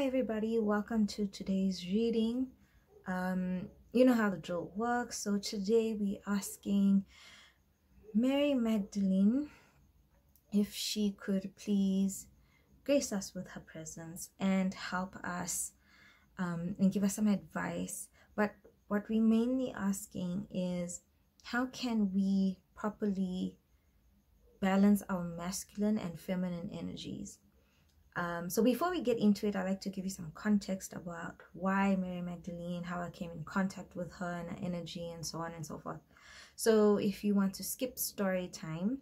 Hi everybody, welcome to today's reading. You know how the drill works. So today we're asking Mary Magdalene if she could please grace us with her presence and help us and give us some advice. But what we're mainly asking is, how can we properly balance our masculine and feminine energies? So before we get into it, I'd like to give you some context about why Mary Magdalene, how I came in contact with her and her energy, and so on and so forth. So if you want to skip story time,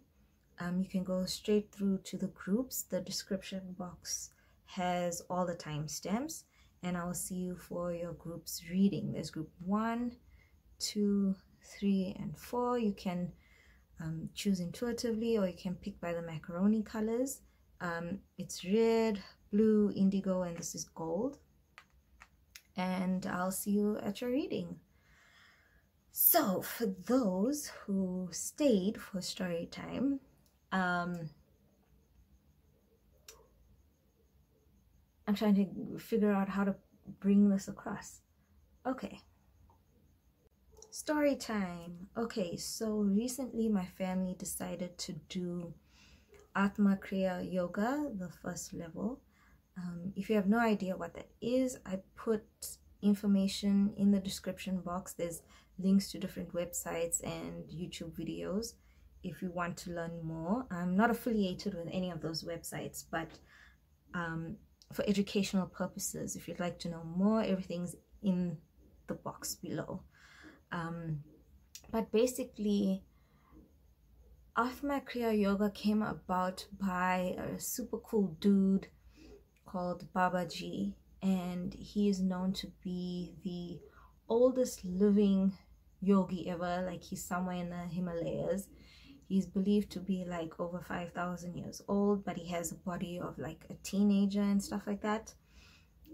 you can go straight through to the groups. The description box has all the timestamps, and I will see you for your group's reading. There's group 1, 2, 3, and 4. You can choose intuitively, or you can pick by the macaroni colors. It's red, blue, indigo, and this is gold. And I'll see you at your reading. So for those who stayed for story time, I'm trying to figure out how to bring this across. Okay. Story time. Okay, so recently my family decided to do Atma Kriya yoga, the first level. If you have no idea what that is, I put information in the description box. There's links to different websites and YouTube videos if you want to learn more. I'm not affiliated with any of those websites, but for educational purposes, if you'd like to know more, everything's in the box below. But basically, Atma Kriya yoga came about by a super cool dude called Babaji, and he is known to be the oldest living yogi ever. Like, he's somewhere in the Himalayas. He's believed to be like over 5,000 years old, but he has a body of like a teenager and stuff like that.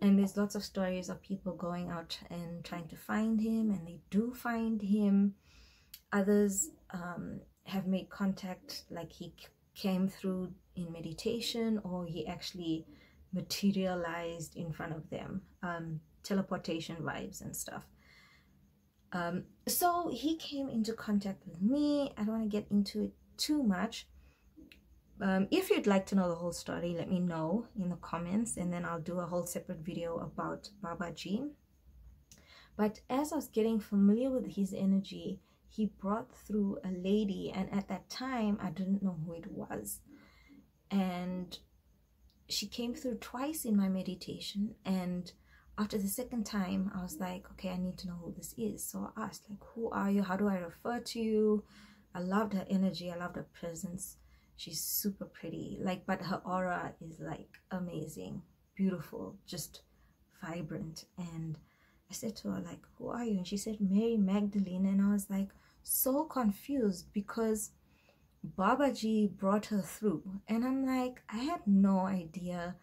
And there's lots of stories of people going out and trying to find him, and they do find him. Others have made contact, like he came through in meditation, or he actually materialized in front of them, teleportation vibes and stuff. So he came into contact with me. I don't want to get into it too much. If you'd like to know the whole story, let me know in the comments, and then I'll do a whole separate video about Babaji. But as I was getting familiar with his energy, he brought through a lady, and at that time I didn't know who it was, and she came through twice in my meditation. And after the second time, I was like, okay, I need to know who this is. So I asked, like, who are you? How do I refer to you? I loved her energy. I loved her presence. She's super pretty, like, but her aura is like amazing, beautiful, just vibrant. And I said to her, like, who are you? And she said, Mary Magdalene. And I was like so confused because Babaji brought her through. And I'm like, I had no idea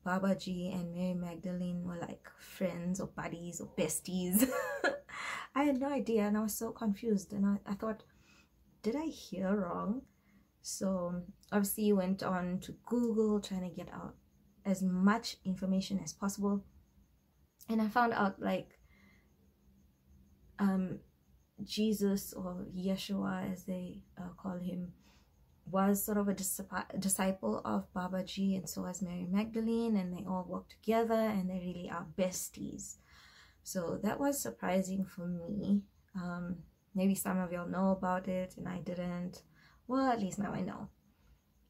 Babaji and Mary Magdalene were like friends or buddies or besties. I had no idea, and I was so confused. And I thought, did I hear wrong? So obviously went on to Google, trying to get out as much information as possible. And I found out, like, Jesus, or Yeshua as they call him, was sort of a disciple of Babaji, and so was Mary Magdalene, and they all work together, and they really are besties. So that was surprising for me. Maybe some of y'all know about it and I didn't. Well, at least now I know.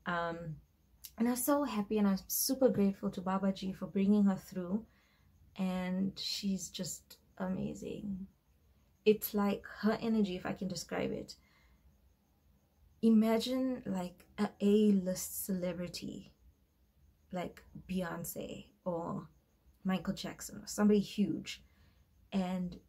And I'm so happy, and I'm super grateful to Babaji for bringing her through. And she's just amazing. It's like her energy, if I can describe it. Imagine like a A-list celebrity, like Beyonce or Michael Jackson, or somebody huge, and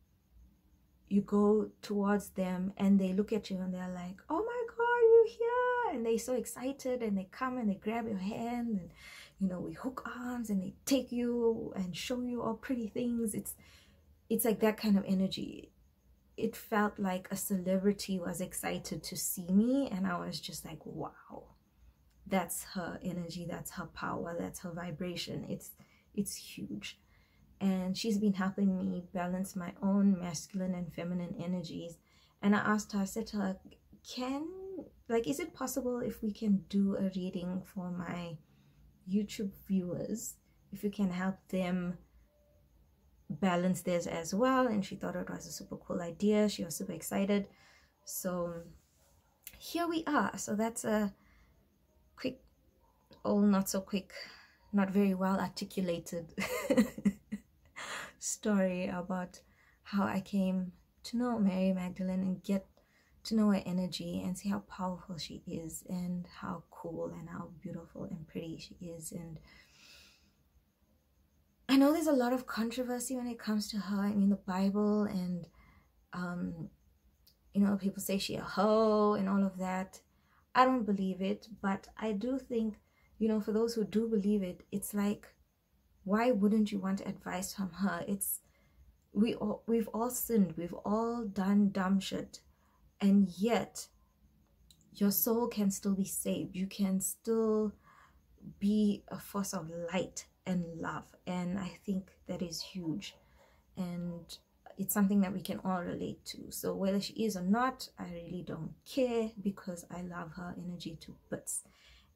you go towards them and they look at you and they're like, oh my God, you're here. And they're so excited, and they come and they grab your hand, and, you know, we hook arms, and they take you and show you all pretty things. It's like that kind of energy. It felt like a celebrity was excited to see me, and I was just like, wow, that's her energy, that's her power, that's her vibration. It's huge. And she's been helping me balance my own masculine and feminine energies. And I asked her, I said to her, is it possible if we can do a reading for my YouTube viewers, if you can help them balance theirs as well? And she thought it was a super cool idea. She was super excited. So here we are. So that's a quick, not so quick, not very well articulated story about how I came to know Mary Magdalene and get to know her energy and see how powerful she is and how cool and how beautiful and pretty she is. And I know there's a lot of controversy when it comes to her. I mean, the Bible, and you know, people say she a hoe and all of that. I don't believe it, but I do think, you know, for those who do believe it, it's like, why wouldn't you want advice from her? We've all sinned, we've all done dumb shit, and yet your soul can still be saved. You can still be a force of light and love, and I think that is huge, and it's something that we can all relate to. So whether she is or not, I really don't care, because I love her energy to bits,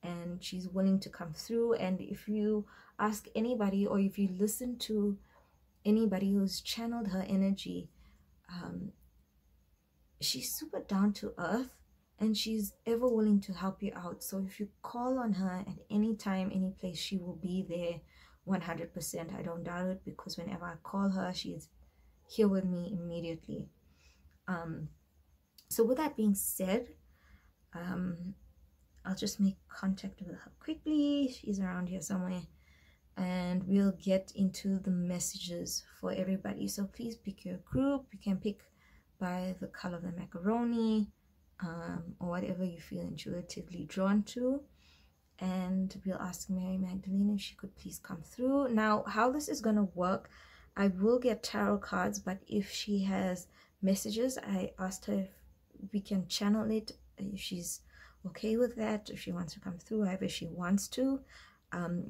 and she's willing to come through. And if you ask anybody, or if you listen to anybody who's channeled her energy, she's super down to earth, and she's ever willing to help you out. So if you call on her at any time, any place, she will be there 100%. I don't doubt it, because whenever I call her, she's here with me immediately. So with that being said, I'll just make contact with her quickly. She's around here somewhere, and we'll get into the messages for everybody. So please pick your group. You can pick by the color of the macaroni, or whatever you feel intuitively drawn to. And we'll ask Mary Magdalene if she could please come through. Now, how this is going to work, I will get tarot cards, but if she has messages, I asked her if we can channel it, if she's okay with that, if she wants to come through, however she wants to.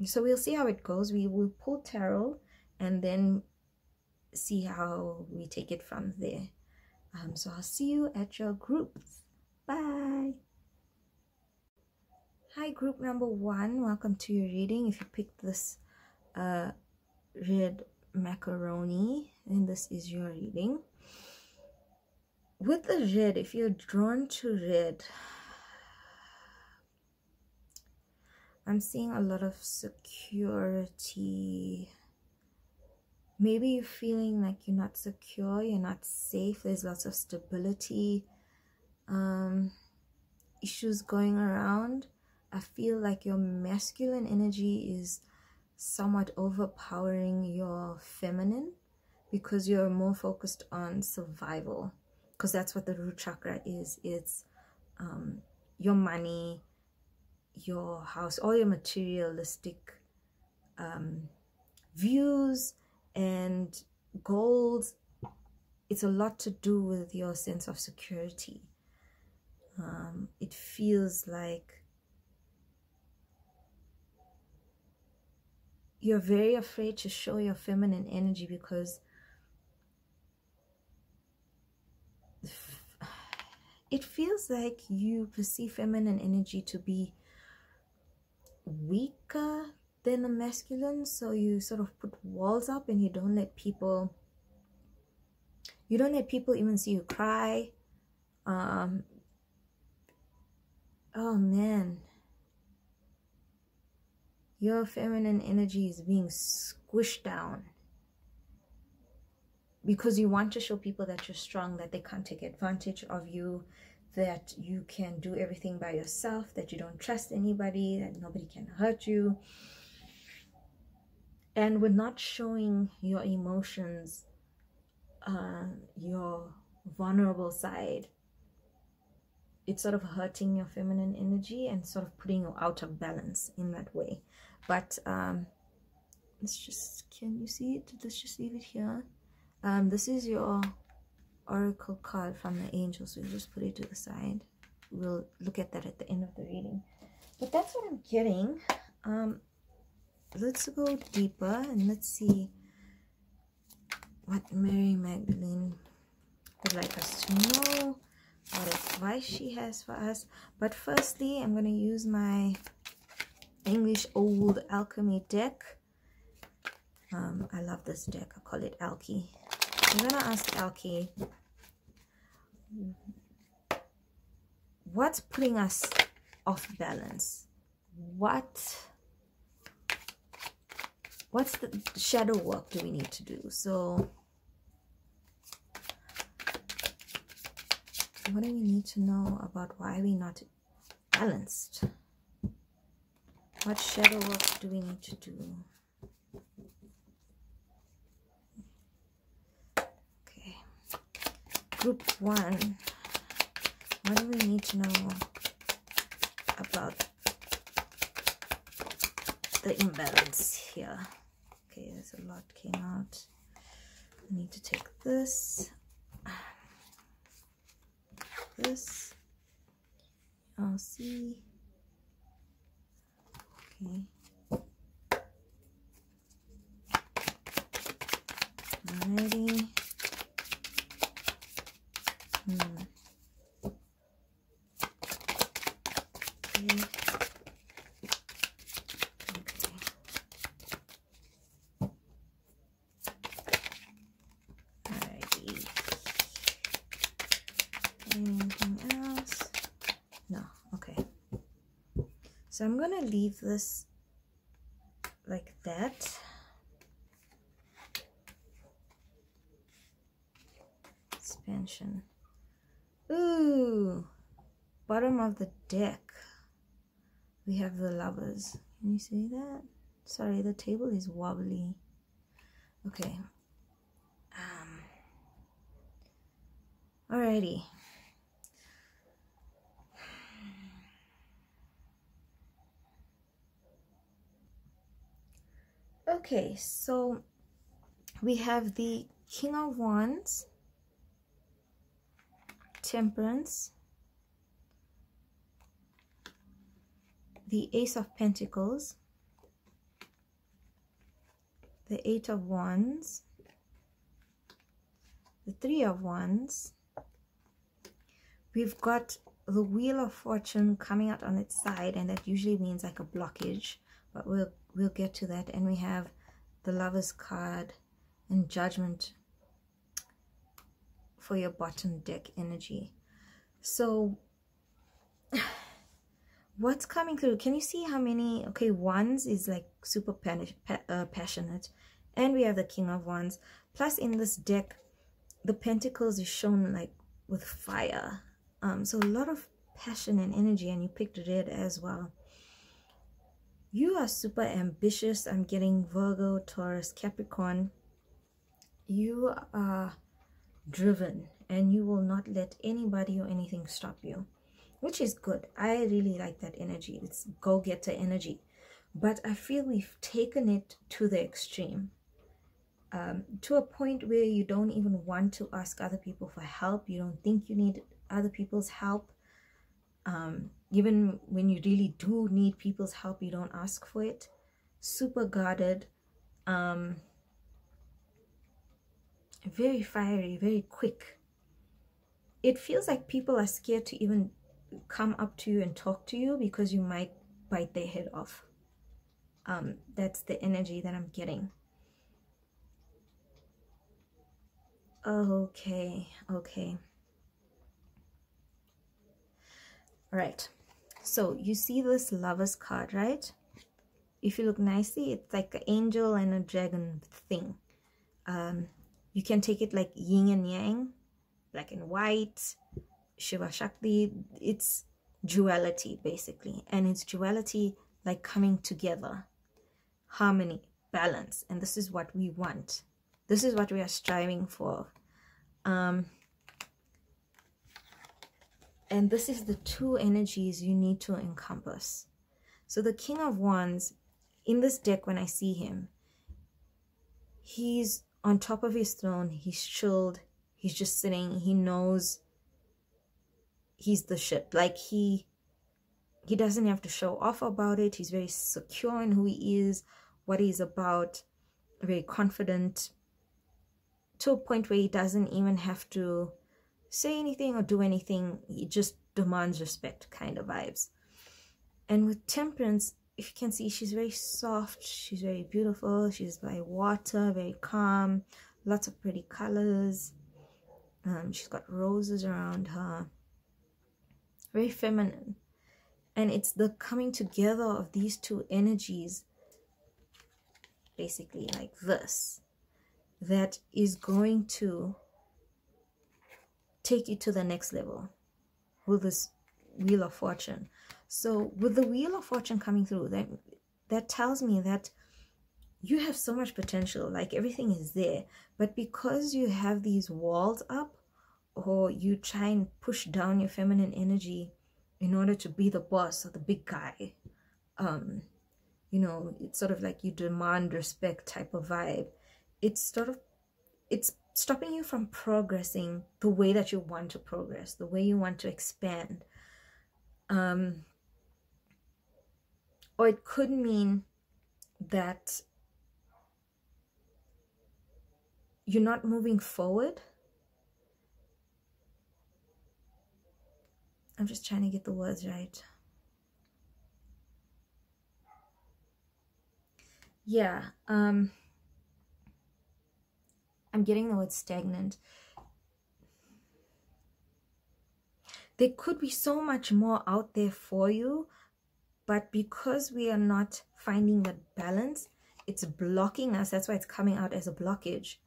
So we'll see how it goes. We will pull tarot and then see how we take it from there. So I'll see you at your groups. Bye. Hi, group number 1. Welcome to your reading. If you picked this red macaroni, then this is your reading. With the red, if you're drawn to red, I'm seeing a lot of security. Maybe you're feeling like you're not secure, you're not safe. There's lots of stability issues going around. I feel like your masculine energy is somewhat overpowering your feminine, because you're more focused on survival, because that's what the root chakra is. It's your money, your house, all your materialistic views and goals. It's a lot to do with your sense of security. It feels like you're very afraid to show your feminine energy, because it feels like you perceive feminine energy to be weaker than the masculine. So you sort of put walls up, and you don't let people even see you cry. Oh man, your feminine energy is being squished down, because you want to show people that you're strong, that they can't take advantage of you, that you can do everything by yourself, that you don't trust anybody, that nobody can hurt you. And we're not showing your emotions, your vulnerable side. It's sort of hurting your feminine energy and sort of putting you out of balance in that way. But let's just, can you see it? Let's just leave it here. This is your oracle card from the angels. We'll just put it to the side. We'll look at that at the end of the reading. But that's what I'm getting. let's go deeper and let's see what Mary Magdalene would like us to know, what advice she has for us. But firstly, I'm going to use my English Old Alchemy deck. I love this deck. I call it Alky. I'm going to ask Alky, what's putting us off balance? What's the shadow work do we need to do? So what do we need to know about why we're not balanced? What shadow work do we need to do? Okay. Group 1. What do we need to know about the imbalance here? Okay, there's a lot came out. I need to take this. This. I'll see. Okay. Alrighty. Okay. Alrighty. Anything else? No. Okay. So I'm gonna leave this like that. Expansion. Ooh, bottom of the deck. We have the Lovers. Can you see that? Sorry, the table is wobbly. Okay. Alrighty. Okay, so we have the King of Wands, Temperance, the Ace of Pentacles, the Eight of Wands, the Three of Wands. We've got the Wheel of Fortune coming out on its side, and that usually means like a blockage, but we'll get to that. And we have the Lovers card and Judgment for your bottom deck energy. So what's coming through? Can you see how many? Okay, Wands is like super passionate, and we have the King of Wands. Plus in this deck, the Pentacles is shown like with fire. So a lot of passion and energy, and you picked red as well. You are super ambitious. I'm getting Virgo, Taurus, Capricorn. You are driven, and you will not let anybody or anything stop you, which is good. I really like that energy. It's go-getter energy. But I feel we've taken it to the extreme, to a point where you don't even want to ask other people for help. You don't think you need other people's help. Even when you really do need people's help, you don't ask for it. Super guarded, very fiery, very quick. It feels like people are scared to even come up to you and talk to you because you might bite their head off. That's the energy that I'm getting. Okay. All right, so you see this Lovers card, right? If you look nicely, it's like an angel and a dragon thing. You can take it like yin and yang, black and white, Shiva Shakti. It's duality basically, and it's duality like coming together, harmony, balance, and this is what we want. This is what we are striving for. And this is the two energies you need to encompass. So the King of Wands, in this deck, when I see him, he's on top of his throne. He's chilled. He's just sitting. He knows he's the shit. Like he doesn't have to show off about it. He's very secure in who he is, what he's about, very confident, to a point where he doesn't even have to say anything or do anything. He just demands respect kind of vibes. And with Temperance, if you can see, she's very soft, she's very beautiful, she's by water, very calm, lots of pretty colors. She's got roses around her, very feminine. And it's the coming together of these two energies, basically like this, that is going to take you to the next level with this Wheel of Fortune. So with the Wheel of Fortune coming through, that tells me that you have so much potential, like everything is there, but because you have these walls up, or you try and push down your feminine energy in order to be the boss or the big guy, you know, it's sort of like you demand respect type of vibe. It's stopping you from progressing the way that you want to progress, the way you want to expand. Or it could mean that you're not moving forward. I'm just trying to get the words right. Yeah, I'm getting the word stagnant. There could be so much more out there for you, but because we are not finding that balance, it's blocking us. That's why it's coming out as a blockage.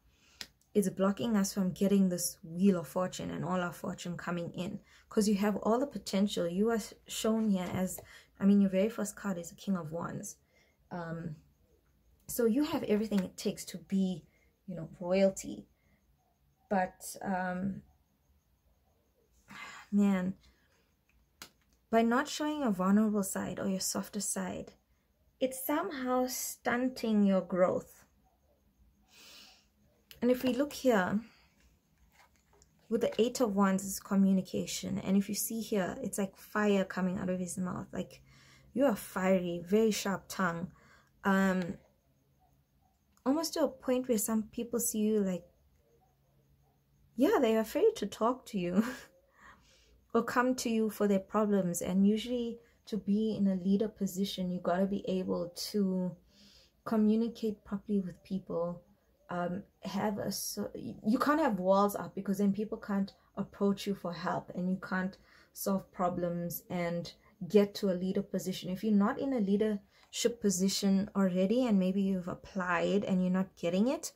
It's blocking us from getting this Wheel of Fortune and all our fortune coming in, because you have all the potential. You are shown here as, I mean, your very first card is the King of Wands. So you have everything it takes to be, you know, royalty. But man, by not showing your vulnerable side or your softer side, it's somehow stunting your growth. And if we look here, with the 8 of Wands is communication. And if you see here, it's like fire coming out of his mouth. Like, you are fiery, very sharp tongue. Almost to a point where some people see you like, yeah, they're afraid to talk to you or come to you for their problems. And usually to be in a leader position, you got to be able to communicate properly with people. You can't have walls up, because then people can't approach you for help, and you can't solve problems and get to a leader position. If you're not in a leadership position already, and maybe you've applied and you're not getting it,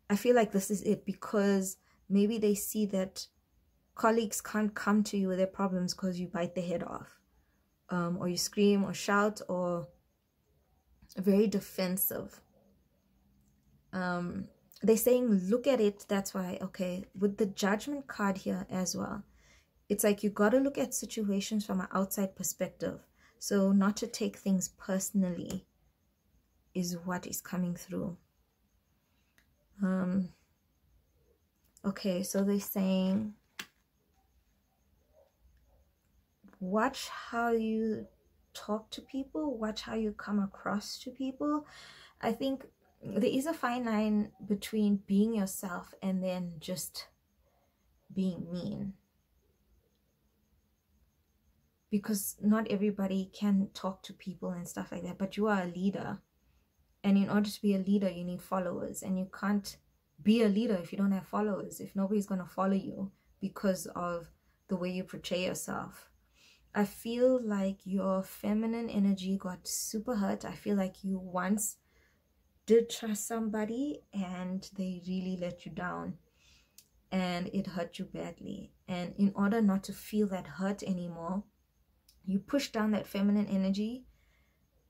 I feel like this is it, because maybe they see that colleagues can't come to you with their problems because you bite their head off, or you scream or shout, or very defensive. They're saying, look at it. That's why, okay, with the Judgment card here as well, it's like you got to look at situations from an outside perspective. So not to take things personally is what is coming through. Okay, so they're saying, watch how you talk to people, watch how you come across to people. I think there is a fine line between being yourself and then just being mean, because not everybody can talk to people and stuff like that. But you are a leader, and in order to be a leader you need followers, and you can't be a leader if you don't have followers, if nobody's going to follow you because of the way you portray yourself. I feel like your feminine energy got super hurt. I feel like you once did trust somebody and they really let you down, and it hurt you badly. And in order not to feel that hurt anymore, you push down that feminine energy.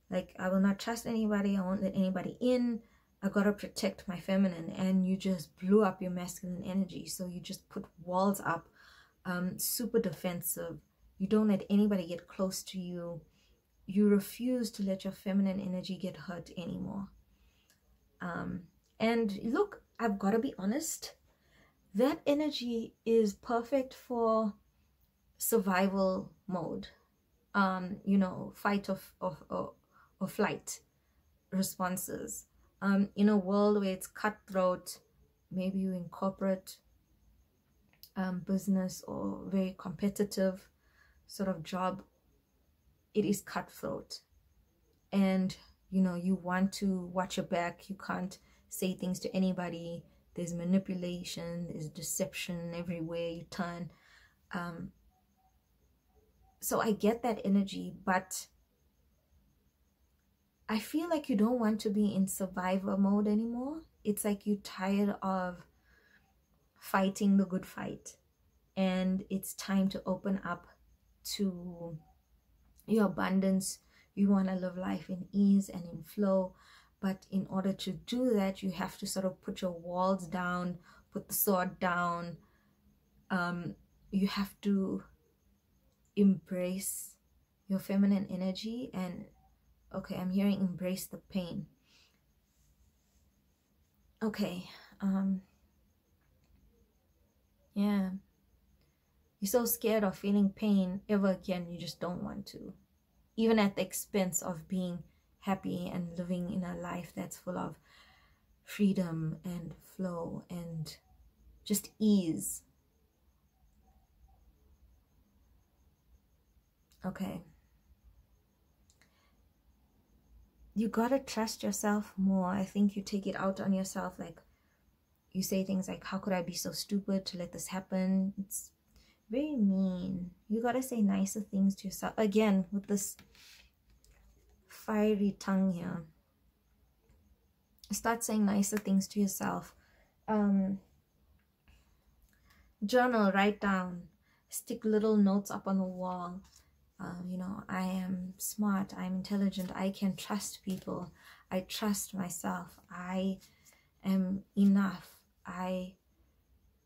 Like, I will not trust anybody, I won't let anybody in, I gotta protect my feminine. And you just blew up your masculine energy. So you just put walls up, super defensive. You don't let anybody get close to you. You refuse to let your feminine energy get hurt anymore. And look, I've got to be honest, that energy is perfect for survival mode, you know, fight or flight. responses. In a world where it's cutthroat, maybe you're in corporate business or very competitive sort of job, it is cutthroat. And you know, you want to watch your back. You can't say things to anybody. There's manipulation, there's deception everywhere you turn. So I get that energy, but I feel like you don't want to be in survivor mode anymore. It's like you're tired of fighting the good fight, and it's time to open up to your abundance. You want to live life in ease and in flow, but in order to do that, you have to sort of put your walls down, put the sword down. You have to embrace your feminine energy. And okay, I'm hearing embrace the pain. Okay, yeah, you're so scared of feeling pain ever again. You just don't want to, even at the expense of being happy and living in a life that's full of freedom and flow and just ease. Okay, you gotta trust yourself more. I think you take it out on yourself. Like, you say things like, how could I be so stupid to let this happen? It's very mean. You gotta say nicer things to yourself. Again, with this fiery tongue here, start saying nicer things to yourself. Journal, write down, stick little notes up on the wall. You know, I am smart, I'm intelligent, I can trust people, I trust myself, I am enough, I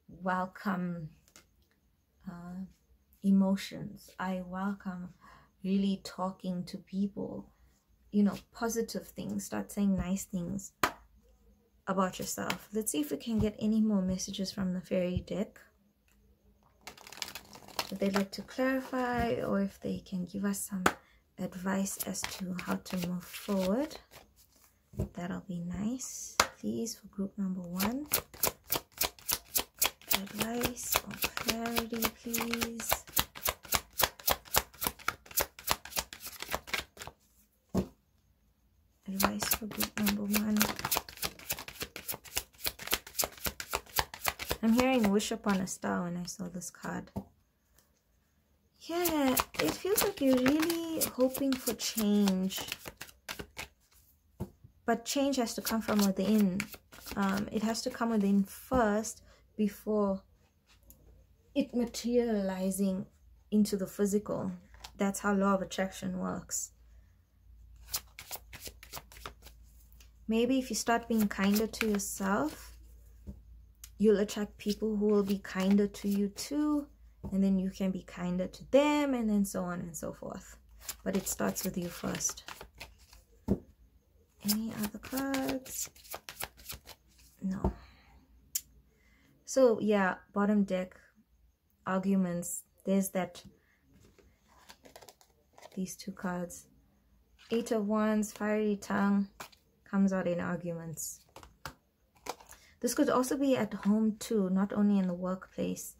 welcome emotions, I welcome really talking to people. You know, positive things. Start saying nice things about yourself. Let's see if we can get any more messages from the fairy deck. If they'd like to clarify, or if they can give us some advice as to how to move forward, that'll be nice. Please, for group number 1, advice or clarity, please. Advice for group number 1. I'm hearing wish upon a star when I saw this card. Yeah, it feels like you're really hoping for change. But change has to come from within. It has to come within first before it materializing into the physical. That's how law of attraction works. Maybe if you start being kinder to yourself, you'll attract people who will be kinder to you too. And then you can be kinder to them, and then so on and so forth. But it starts with you first. Any other cards? No. So yeah, bottom deck, arguments. There's that. These 2 cards. 8 of Wands, fiery tongue, comes out in arguments. This could also be at home too, not only in the workplace.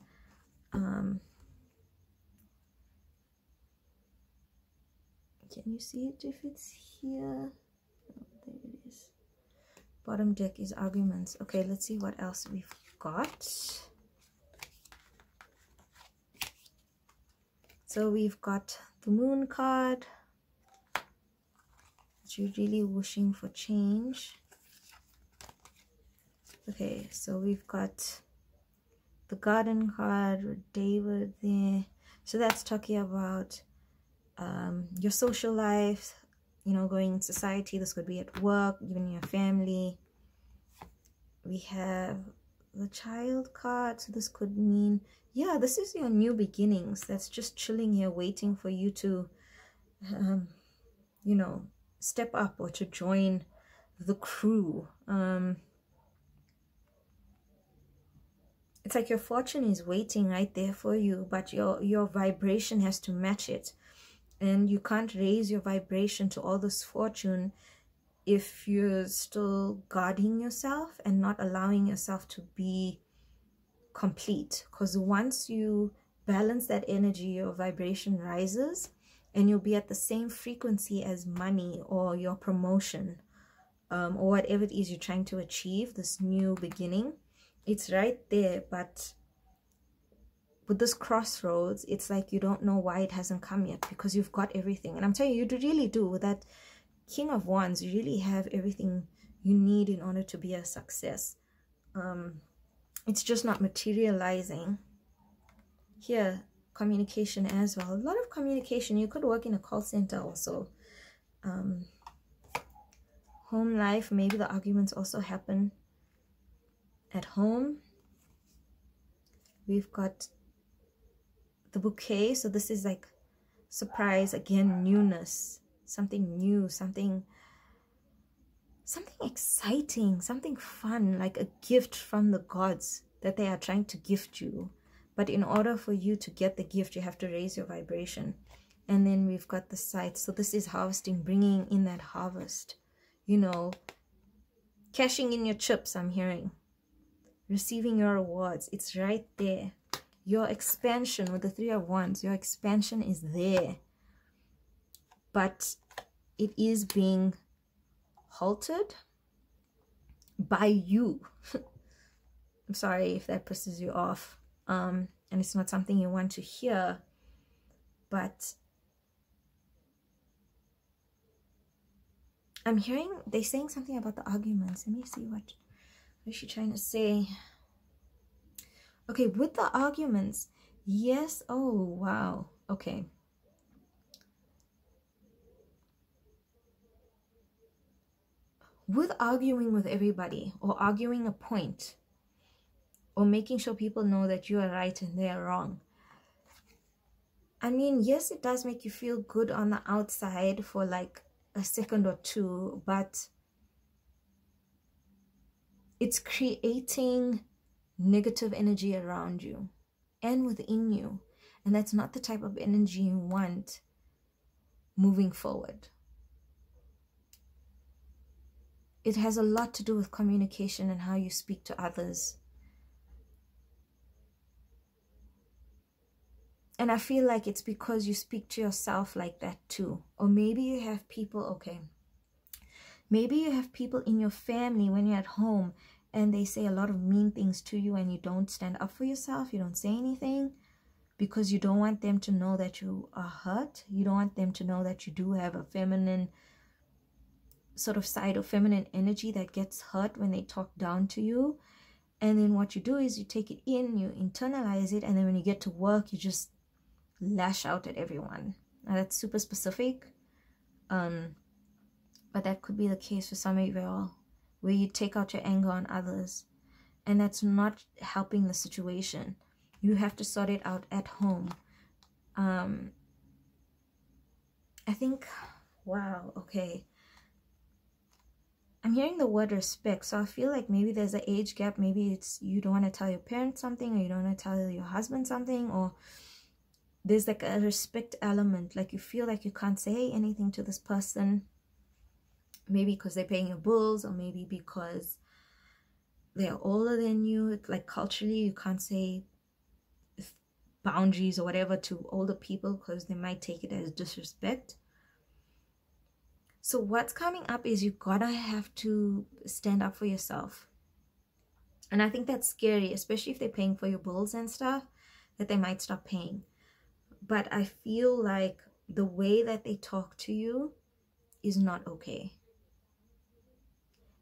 Can you see it if it's here? Oh, there it is. Bottom deck is arguments. Okay, let's see what else we've got. So we've got the Moon card. You're really wishing for change. Okay, so we've got the Garden card with David there. So that's talking about your social life, you know, going in society. This could be at work, even in your family. We have the Child card. So this could mean, yeah, this is your new beginnings. That's just chilling here, waiting for you to, you know, step up or to join the crew. It's like your fortune is waiting right there for you, but your vibration has to match it. And you can't raise your vibration to all this fortune if you're still guarding yourself and not allowing yourself to be complete. Because once you balance that energy, your vibration rises, and you'll be at the same frequency as money or your promotion, or whatever it is you're trying to achieve, this new beginning. It's right there, but with this crossroads, it's like you don't know why it hasn't come yet, because you've got everything. And I'm telling you, you really do. With that King of Wands, you really have everything you need in order to be a success. It's just not materializing. Here, communication as well. A lot of communication. You could work in a call center also. Home life, maybe the arguments also happen at home. We've got the bouquet. So this is like surprise, again, newness, something new, something exciting, something fun, like a gift from the gods that they are trying to gift you. But in order for you to get the gift, you have to raise your vibration. And then we've got the scythe. So this is harvesting, bringing in that harvest, you know, cashing in your chips, I'm hearing, receiving your rewards. It's right there. Your expansion with the Three of Wands, your expansion is there, but it is being halted by you. I'm sorry if that pisses you off, and it's not something you want to hear, but I'm hearing they're saying something about the arguments. Let me see what is she trying to say. Okay, with the arguments, yes. Oh, wow. Okay. With arguing with everybody, or arguing a point, or making sure people know that you are right and they are wrong. I mean, yes, it does make you feel good on the outside for like a second or two, but it's creating negative energy around you and within you, and that's not the type of energy you want moving forward. It has a lot to do with communication and how you speak to others. And I feel like it's because you speak to yourself like that too. Or maybe you have people, okay, maybe you have people in your family when you're at home and they say a lot of mean things to you, and you don't stand up for yourself. You don't say anything because you don't want them to know that you are hurt. You don't want them to know that you do have a feminine sort of side of feminine energy that gets hurt when they talk down to you. And then what you do is you take it in, you internalize it, and then when you get to work, you just lash out at everyone. Now that's super specific, but that could be the case for some of you all, where you take out your anger on others, and that's not helping the situation. You have to sort it out at home. I think, wow, okay, I'm hearing the word respect. So I feel like maybe there's an age gap. Maybe it's you don't want to tell your parents something, or you don't want to tell your husband something, or there's like a respect element. Like you feel like you can't say anything to this person. Maybe because they're paying your bills, or maybe because they're older than you. It's like culturally, you can't say boundaries or whatever to older people because they might take it as disrespect. So what's coming up is you gotta have to stand up for yourself. And I think that's scary, especially if they're paying for your bills and stuff, that they might stop paying. But I feel like the way that they talk to you is not okay.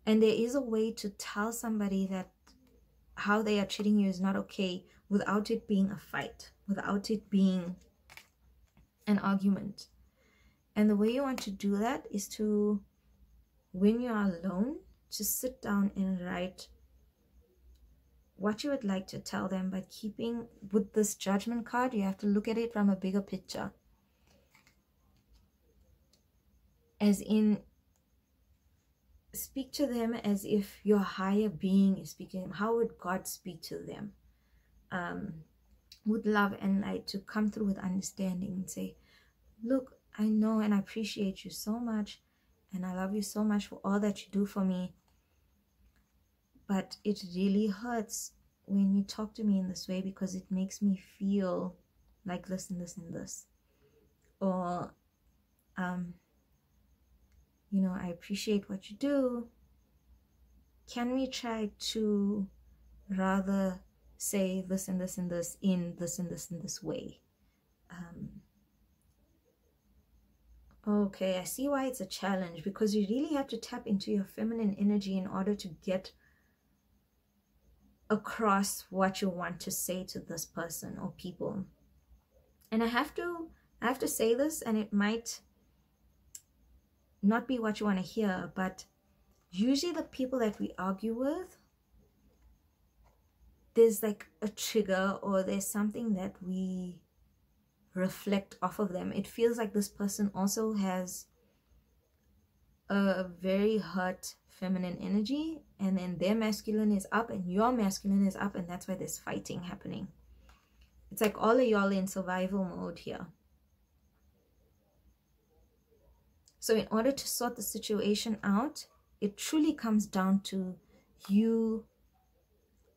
And there is a way to tell somebody that how they are treating you is not okay without it being a fight, without it being an argument. And the way you want to do that is to, when you are alone, just sit down and write what you would like to tell them, but keeping with this judgment card, you have to look at it from a bigger picture. As in, speak to them as if your higher being is speaking to them. How would God speak to them? With love and light, to come through with understanding and say, look, I know and I appreciate you so much, and I love you so much for all that you do for me. But it really hurts when you talk to me in this way, because it makes me feel like this and this and this. Or, you know, I appreciate what you do. Can we try to rather say this and this and this in this and this and this way? Okay, I see why it's a challenge, because you really have to tap into your feminine energy in order to get across what you want to say to this person or people. And I have to say this, and it might not be what you want to hear, but usually the people that we argue with, there's like a trigger, or there's something that we reflect off of them. It feels like this person also has a very hurt feminine energy, and then their masculine is up and your masculine is up, and that's why there's fighting happening. It's like all of y'all in survival mode here. So in order to sort the situation out, it truly comes down to you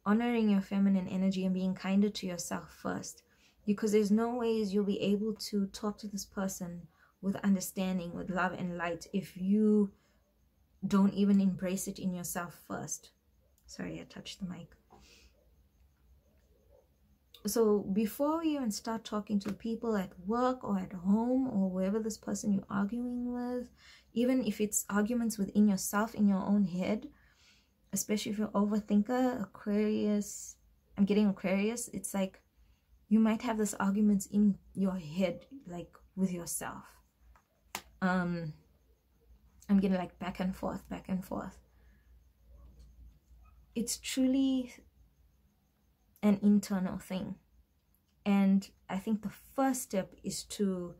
honoring your feminine energy and being kinder to yourself first, because there's no ways you'll be able to talk to this person with understanding, with love and light, if you don't even embrace it in yourself first. Sorry, I touched the mic. So before we even start talking to people at work or at home or wherever this person you're arguing with, even if it's arguments within yourself, in your own head, especially if you're overthinker, Aquarius, I'm getting Aquarius, it's like you might have this arguments in your head, like with yourself. I'm getting like back and forth, back and forth. It's truly an internal thing. And I think the first step is to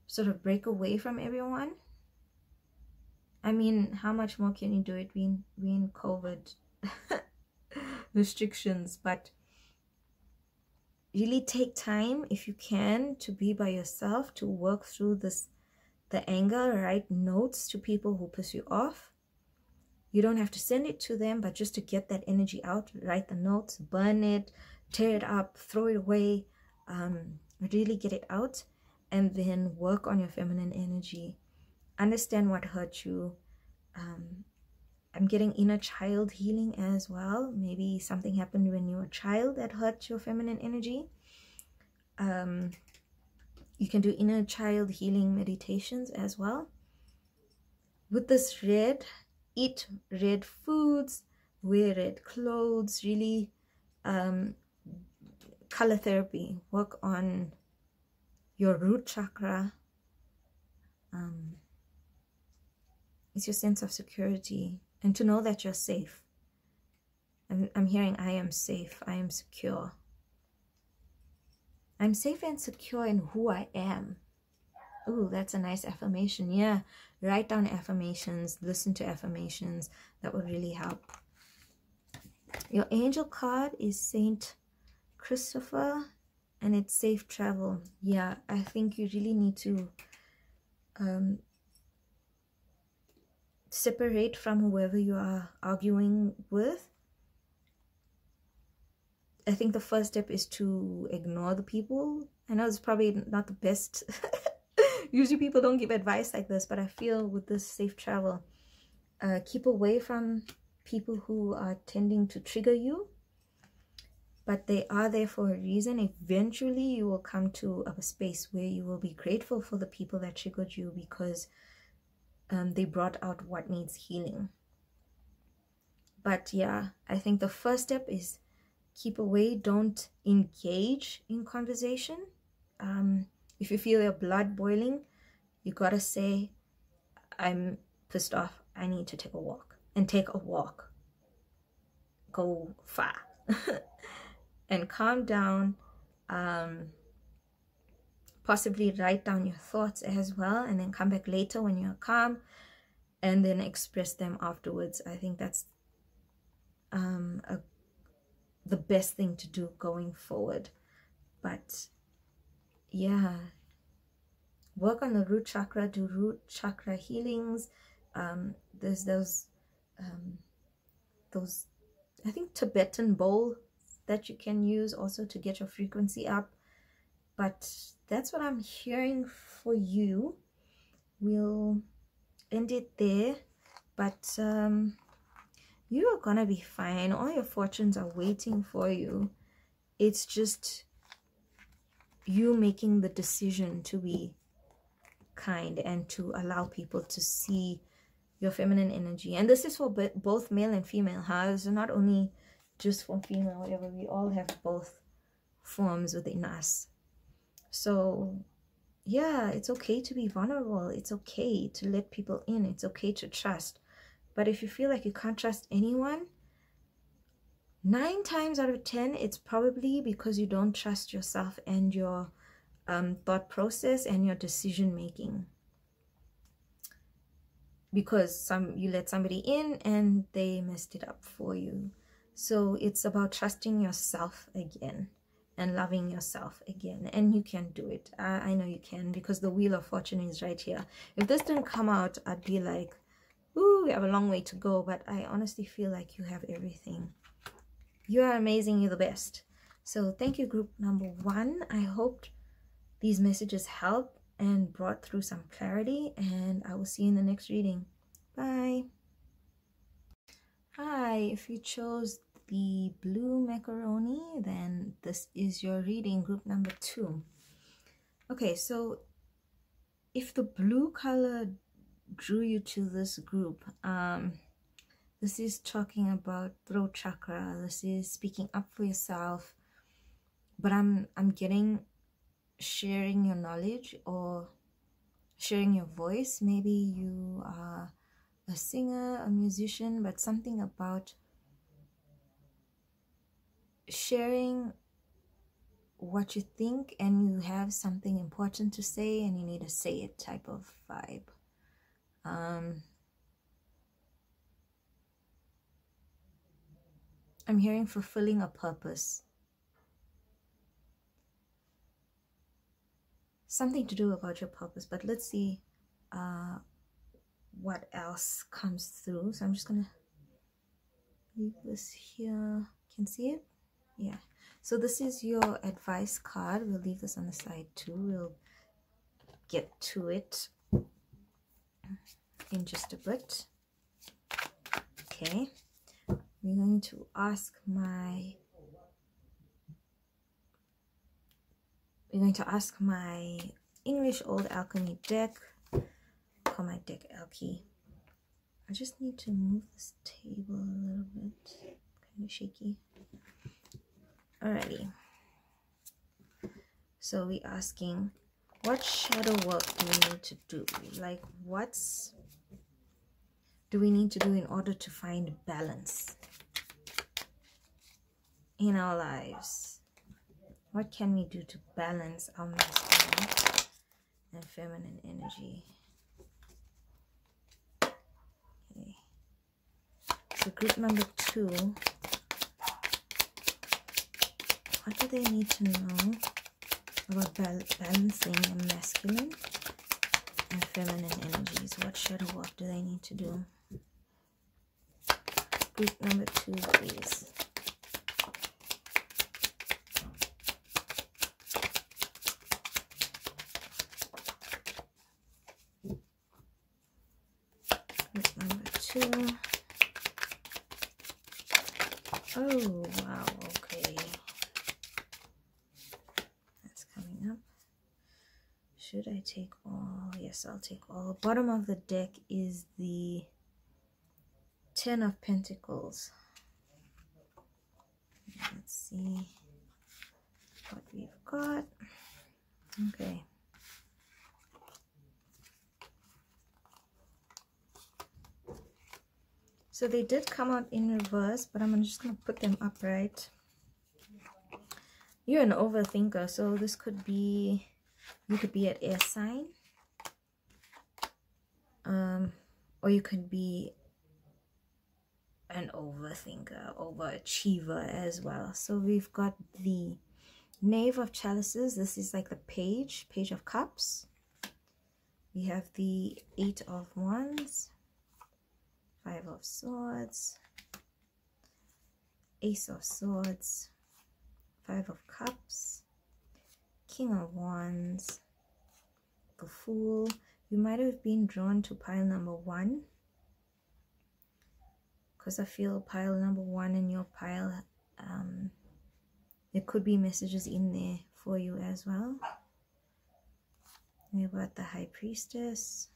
sort of break away from everyone. I mean, how much more can you do it? We in COVID restrictions, but really take time, if you can, to be by yourself, to work through the anger. Write notes to people who piss you off. You don't have to send it to them, but just to get that energy out, write the notes, burn it, tear it up, throw it away, really get it out, and then work on your feminine energy. Understand what hurt you. I'm getting inner child healing as well. Maybe something happened when you were a child that hurt your feminine energy. You can do inner child healing meditations as well. With this red, eat red foods, wear red clothes, really color therapy, work on your root chakra. It's your sense of security, and to know that you're safe. I'm hearing I am safe, I am secure. I'm safe and secure in who I am. Ooh, that's a nice affirmation. Yeah, write down affirmations, listen to affirmations. That would really help. Your angel card is Saint Christopher, and it's safe travel. Yeah, I think you really need to separate from whoever you are arguing with. I think the first step is to ignore the people. I know it's probably not the best. Usually people don't give advice like this, but I feel with this safe travel, keep away from people who are tending to trigger you. But they are there for a reason. Eventually you will come to a space where you will be grateful for the people that triggered you, because they brought out what needs healing. But yeah, I think the first step is keep away. Don't engage in conversation. If you feel your blood boiling, you gotta say, I'm pissed off, I need to take a walk. And take a walk. Go far. And calm down. Possibly write down your thoughts as well, and then come back later when you're calm, and then express them afterwards. I think that's the best thing to do going forward. But yeah, work on the root chakra, do root chakra healings. There's those I think Tibetan bowl that you can use also to get your frequency up. But that's what I'm hearing for you. We'll end it there, but you are gonna be fine. All your fortunes are waiting for you. It's just you making the decision to be kind and to allow people to see your feminine energy. And this is for both male and female, huh? It's not only just for female, whatever. We all have both forms within us. So yeah, it's okay to be vulnerable. It's okay to let people in. It's okay to trust. But if you feel like you can't trust anyone, 9 times out of 10, it's probably because you don't trust yourself and your thought process and your decision making. Because you let somebody in and they messed it up for you. So it's about trusting yourself again and loving yourself again. And you can do it. I know you can, because the Wheel of Fortune is right here. If this didn't come out, I'd be like, ooh, we have a long way to go. But I honestly feel like you have everything. You are amazing. You're the best. So thank you, group number 1. I hope these messages helped and brought through some clarity. And I will see you in the next reading. Bye. Hi, if you chose the blue macaroni, then this is your reading, group number 2. Okay, so if the blue color drew you to this group, this is talking about throat chakra. This is speaking up for yourself. But I'm getting sharing your knowledge or sharing your voice. Maybe you are a singer, a musician, but something about sharing what you think and you have something important to say and you need to say it type of vibe. I'm hearing fulfilling a purpose. Something to do about your purpose, but let's see what else comes through. So I'm just gonna leave this here. Can see it? Yeah. So this is your advice card. We'll leave this on the side too. We'll get to it in just a bit. Okay. We're going to ask my English Old Alchemy deck. Call my deck Alchemy. I just need to move this table a little bit. Kind of shaky. Alrighty. So we're asking, what shadow work do we need to do? Like, what do we need to do in order to find balance in our lives? What can we do to balance our masculine and feminine energy? Okay. So group number 2, what do they need to know about balancing the masculine and feminine energies? What shadow work do they need to do? Group number 2, please. Group number 2. Oh, wow, okay. That's coming up. Should I take all? Yes, I'll take all. Bottom of the deck is the 10 of Pentacles. Let's see what we've got. Okay. So they did come out in reverse, but I'm just going to put them upright. You're an overthinker, so this could be, you could be an air sign. Or you could be an overthinker, overachiever as well. So we've got the Knave of Chalices. This is like the Page of Cups. We have the 8 of Wands, 5 of Swords, Ace of Swords, 5 of Cups, King of Wands, the Fool. You might have been drawn to pile number 1, because I feel pile number 1 in your pile, there could be messages in there for you as well. We've got the High Priestess,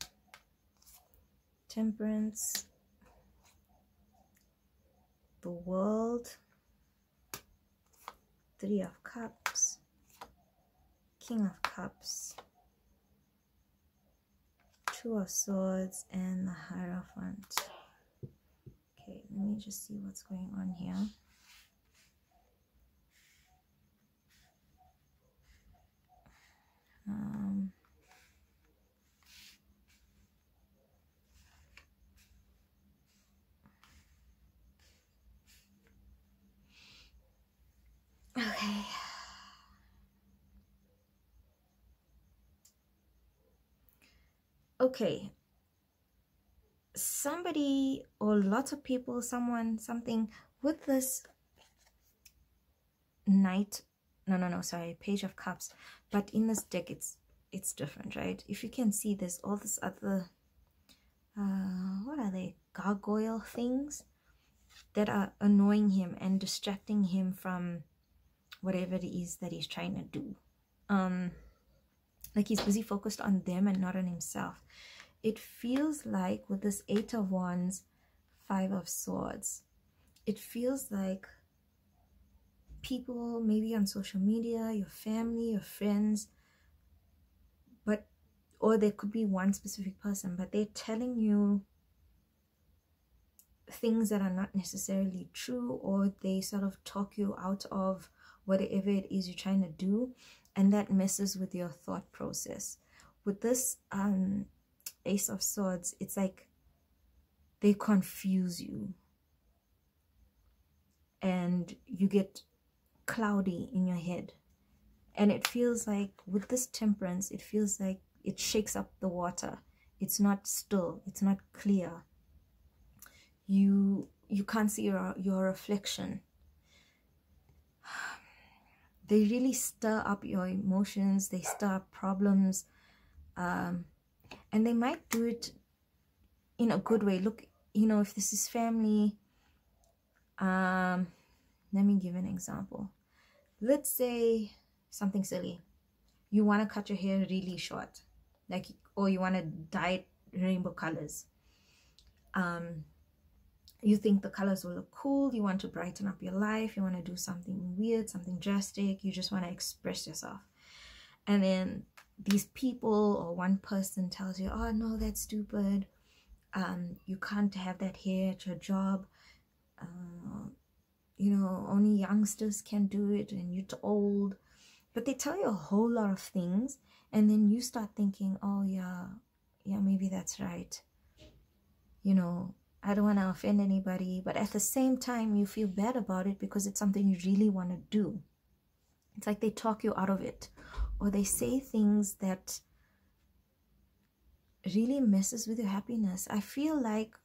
Temperance, the World, 3 of Cups, King of Cups, 2 of Swords, and the Hierophant. Okay, let me just see what's going on here. Okay. Okay. Somebody or lots of people, someone, something with this Knight, sorry, Page of Cups, but in this deck it's different, right? If you can see, there's all this other what are they, gargoyle things that are annoying him and distracting him from whatever it is that he's trying to do. Like he's busy focused on them and not on himself. It feels like with this 8 of Wands, 5 of Swords, it feels like people maybe on social media, your family, your friends, or there could be one specific person, but they're telling you things that are not necessarily true, or they sort of talk you out of whatever it is you're trying to do, and that messes with your thought process. With this Ace of Swords, it's like they confuse you and you get cloudy in your head. And it feels like with this Temperance, it feels like it shakes up the water. It's not still, it's not clear. You can't see your reflection. They really stir up your emotions, they stir up problems, and they might do it in a good way. Look, you know, if this is family, let me give an example. Let's say something silly. You want to cut your hair really short, like, or you want to dye it rainbow colors. You think the colors will look cool, you want to brighten up your life, you want to do something weird, something drastic, you just want to express yourself. And then these people or one person tells you, oh no, that's stupid, you can't have that hair at your job, you know, only youngsters can do it and you're too old. But they tell you a whole lot of things, and then you start thinking, oh yeah, maybe that's right, you know, I don't want to offend anybody, but at the same time you feel bad about it because it's something you really want to do. It's like they talk you out of it, or they say things that really messes with your happiness. I feel like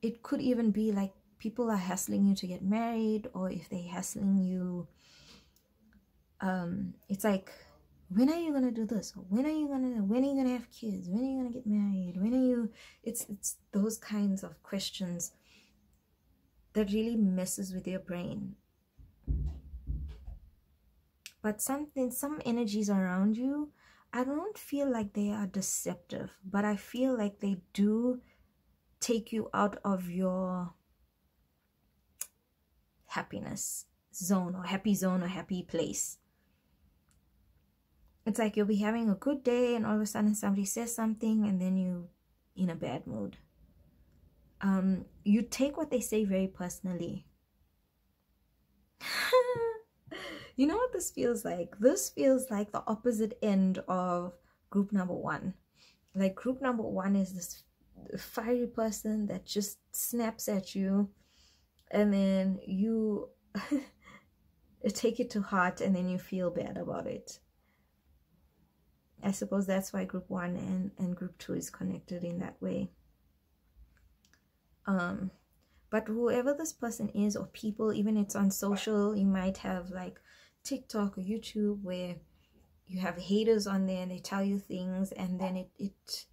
it could even be like people are hassling you to get married, or if they're hassling you, it's like, when are you gonna do this? When are you gonna have kids? When are you gonna get married? When are you? It's those kinds of questions that really messes with your brain. But some energies around you, I don't feel like they are deceptive, but I feel like they do take you out of your happiness zone, or happy zone, or happy place. It's like you'll be having a good day and all of a sudden somebody says something and then you in a bad mood. You take what they say very personally. You know what this feels like? This feels like the opposite end of group number 1. Like group number 1 is this fiery person that just snaps at you, and then you take it to heart, and then you feel bad about it. I suppose that's why group 1 and group 2 is connected in that way. But whoever this person is, or people, even it's on social, you might have like TikTok or YouTube where you have haters on there and they tell you things, and then it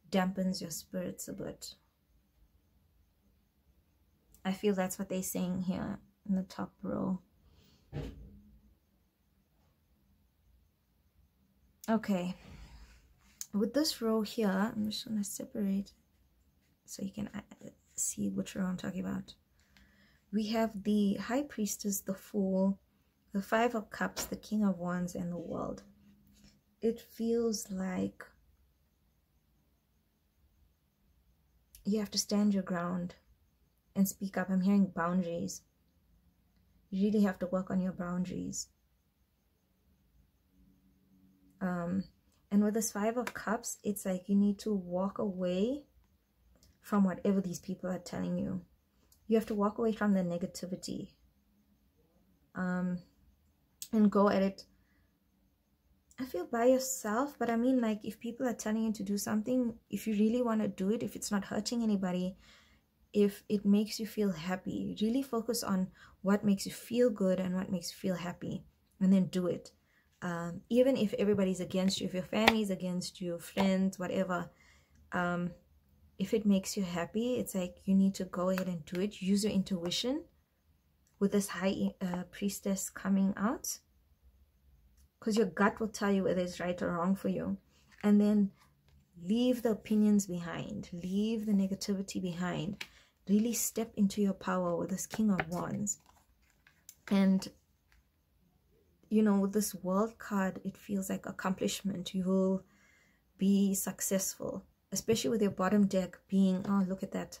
dampens your spirits a bit. I feel that's what they're saying here in the top row. Okay, with this row here, I'm just going to separate so you can see which row I'm talking about. We have the High Priestess, the Fool, the Five of Cups, the King of Wands, and the World. It feels like you have to stand your ground and speak up. I'm hearing boundaries. You really have to work on your boundaries. And with this Five of Cups, it's like you need to walk away from whatever these people are telling you. You have to walk away from the negativity. And go at it, I feel, by yourself. But I mean, like, if people are telling you to do something, if you really want to do it, if it's not hurting anybody, if it makes you feel happy, really focus on what makes you feel good and what makes you feel happy, and then do it. Even if everybody's against you, if your family's against you, friends, whatever, if it makes you happy, it's like you need to go ahead and do it. Use your intuition with this High Priestess coming out, because your gut will tell you whether it's right or wrong for you. And then leave the opinions behind, leave the negativity behind, really step into your power with this King of Wands. And you know, with this World card, it feels like accomplishment. You will be successful, especially with your bottom deck being, oh, look at that.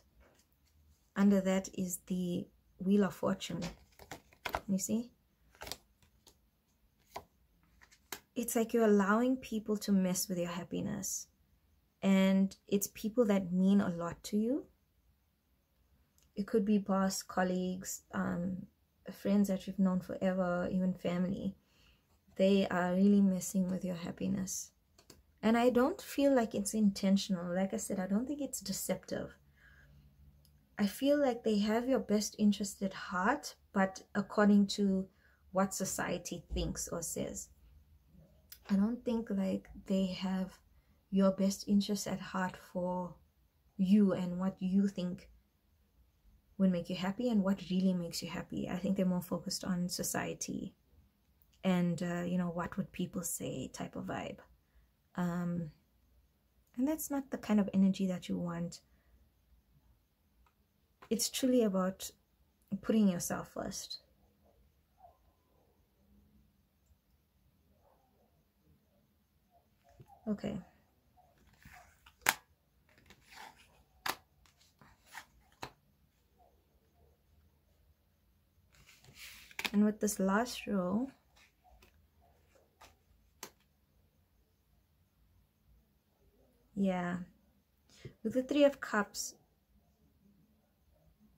Under that is the Wheel of Fortune. You see? It's like you're allowing people to mess with your happiness. And it's people that mean a lot to you. It could be boss, colleagues, friends that you've known forever, even family. They are really messing with your happiness. And I don't feel like it's intentional. Like I said, I don't think it's deceptive. I feel like they have your best interest at heart, but according to what society thinks or says. I don't think like they have your best interest at heart for you and what you think would make you happy and what really makes you happy. I think they're more focused on society and, you know, what would people say type of vibe. And that's not the kind of energy that you want. It's truly about putting yourself first. Okay. And with this last row, yeah, with the Three of Cups,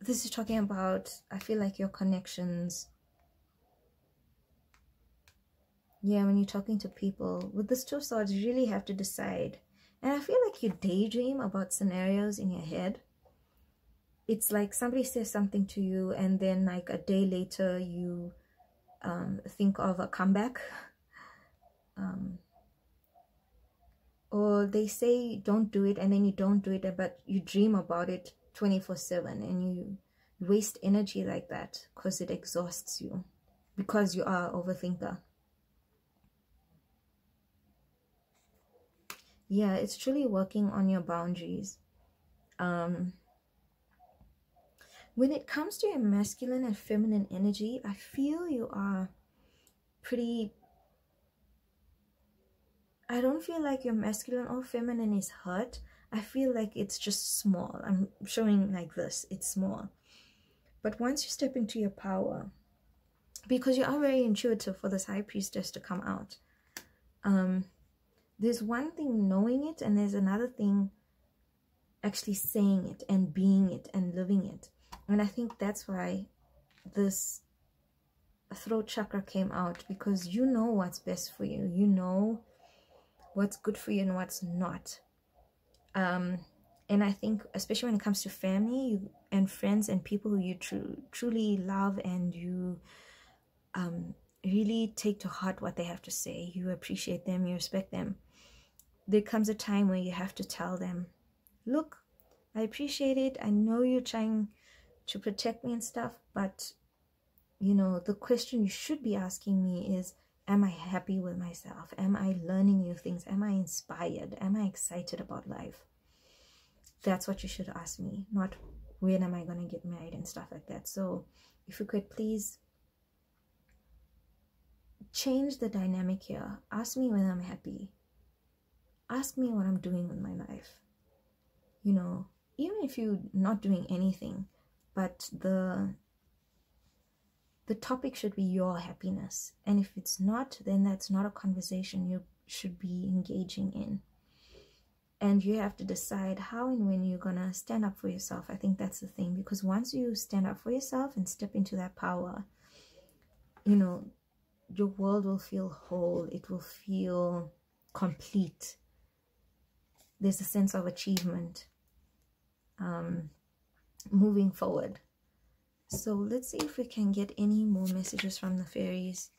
this is talking about, I feel like, your connections. Yeah, when you're talking to people. With this Two of Swords, you really have to decide. And I feel like you daydream about scenarios in your head. It's like somebody says something to you and then like a day later you think of a comeback. Or they say don't do it and then you don't do it, but you dream about it 24/7 and you waste energy like that because it exhausts you, because you are an overthinker. Yeah, it's truly working on your boundaries. When it comes to your masculine and feminine energy, I feel you are pretty... I don't feel like your masculine or feminine is hurt. I feel like it's just small. I'm showing like this. It's small. But once you step into your power, because you are very intuitive for this High Priestess to come out, there's one thing knowing it, and there's another thing actually saying it and being it and living it. And I think that's why this throat chakra came out, because you know what's best for you. You know what's good for you and what's not. And I think especially when it comes to family and friends and people who you truly love, and you really take to heart what they have to say, you appreciate them, you respect them, there comes a time where you have to tell them, look, I appreciate it, I know you're trying to protect me and stuff, but you know, the question you should be asking me is, am I happy with myself? Am I learning new things? Am I inspired? Am I excited about life? That's what you should ask me, not when am I going to get married and stuff like that. So if you could please change the dynamic here. Ask me when I'm happy. Ask me what I'm doing with my life. You know, even if you're not doing anything, but the topic should be your happiness. And if it's not, then that's not a conversation you should be engaging in. And you have to decide how and when you're going to stand up for yourself. I think that's the thing. Because once you stand up for yourself and step into that power, you know, your world will feel whole. It will feel complete. There's a sense of achievement moving forward. So let's see if we can get any more messages from the fairies.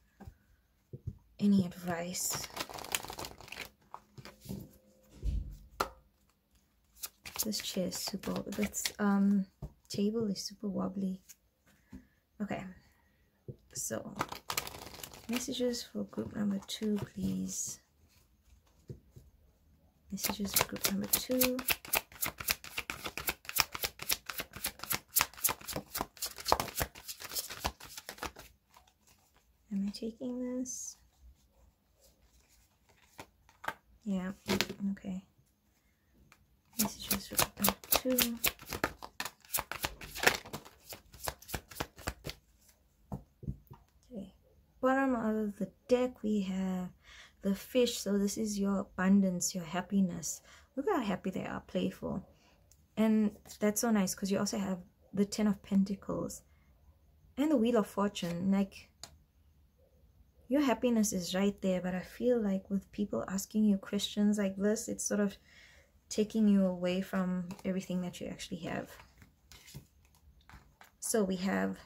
Any advice? This chair is super, this table is super wobbly. Okay, so messages for group number 2, please. Messages for group number 2. Am I taking this? Yeah, okay. Messages for group number 2. Okay. Bottom of the deck we have the fish. So this is your abundance, your happiness. Look how happy they are, playful. And that's so nice because you also have the 10 of Pentacles and the Wheel of Fortune. Like, your happiness is right there, but I feel like with people asking you questions like this, it's sort of taking you away from everything that you actually have. So we have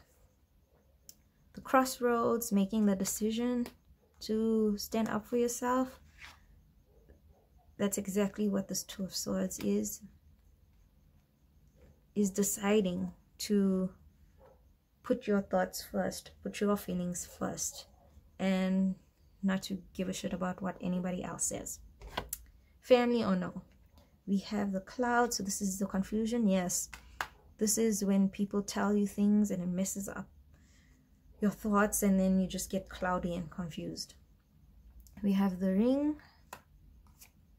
the crossroads, making the decision to stand up for yourself. That's exactly what this Two of Swords is deciding to put your thoughts first, put your feelings first, and not to give a shit about what anybody else says, family or no. We have the cloud. So this is the confusion. Yes, this is when people tell you things and it messes up your thoughts, and then you just get cloudy and confused. We have the ring.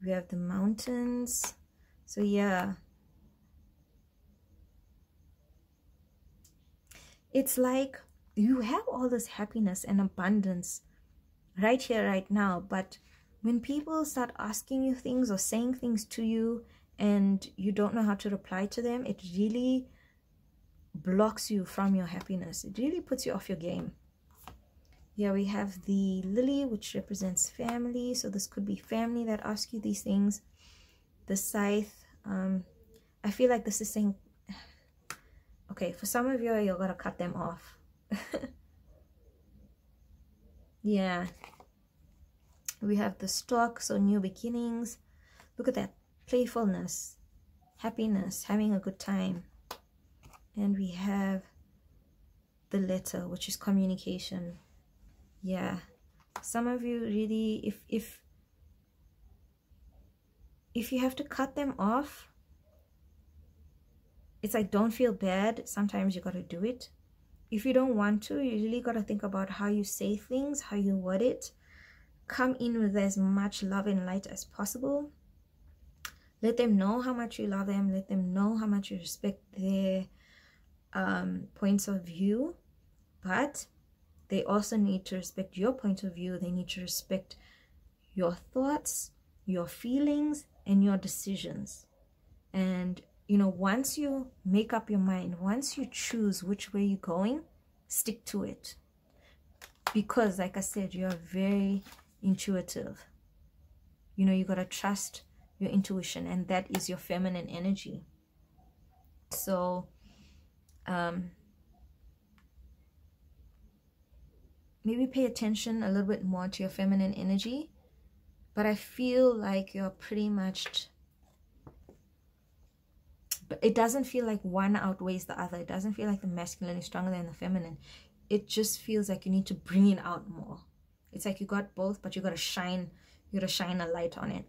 We have the mountains. So yeah, it's like you have all this happiness and abundance right here, right now, but when people start asking you things or saying things to you and you don't know how to reply to them, it really blocks you from your happiness. It really puts you off your game. Here we have the lily, which represents family. So this could be family that ask you these things. The scythe, I feel like this is saying, okay, for some of you, you're going to cut them off. Yeah. We have the stork, so new beginnings. Look at that. Playfulness, happiness, having a good time. And we have the letter, which is communication. Yeah. Some of you really, if you have to cut them off, it's like, don't feel bad. Sometimes you got to do it. If you don't want to, you really got to think about how you say things, how you word it. Come in with as much love and light as possible. Let them know how much you love them. Let them know how much you respect their points of view. But they also need to respect your point of view. They need to respect your thoughts, your feelings, and your decisions. And, you know, once you make up your mind, once you choose which way you're going, stick to it. Because, like I said, you're very intuitive. You know, you got to trust your intuition, and that is your feminine energy. So maybe pay attention a little bit more to your feminine energy. But I feel like you're pretty much, but it doesn't feel like one outweighs the other. It doesn't feel like the masculine is stronger than the feminine. It just feels like you need to bring it out more. It's like you got both, but you got to shine a light on it.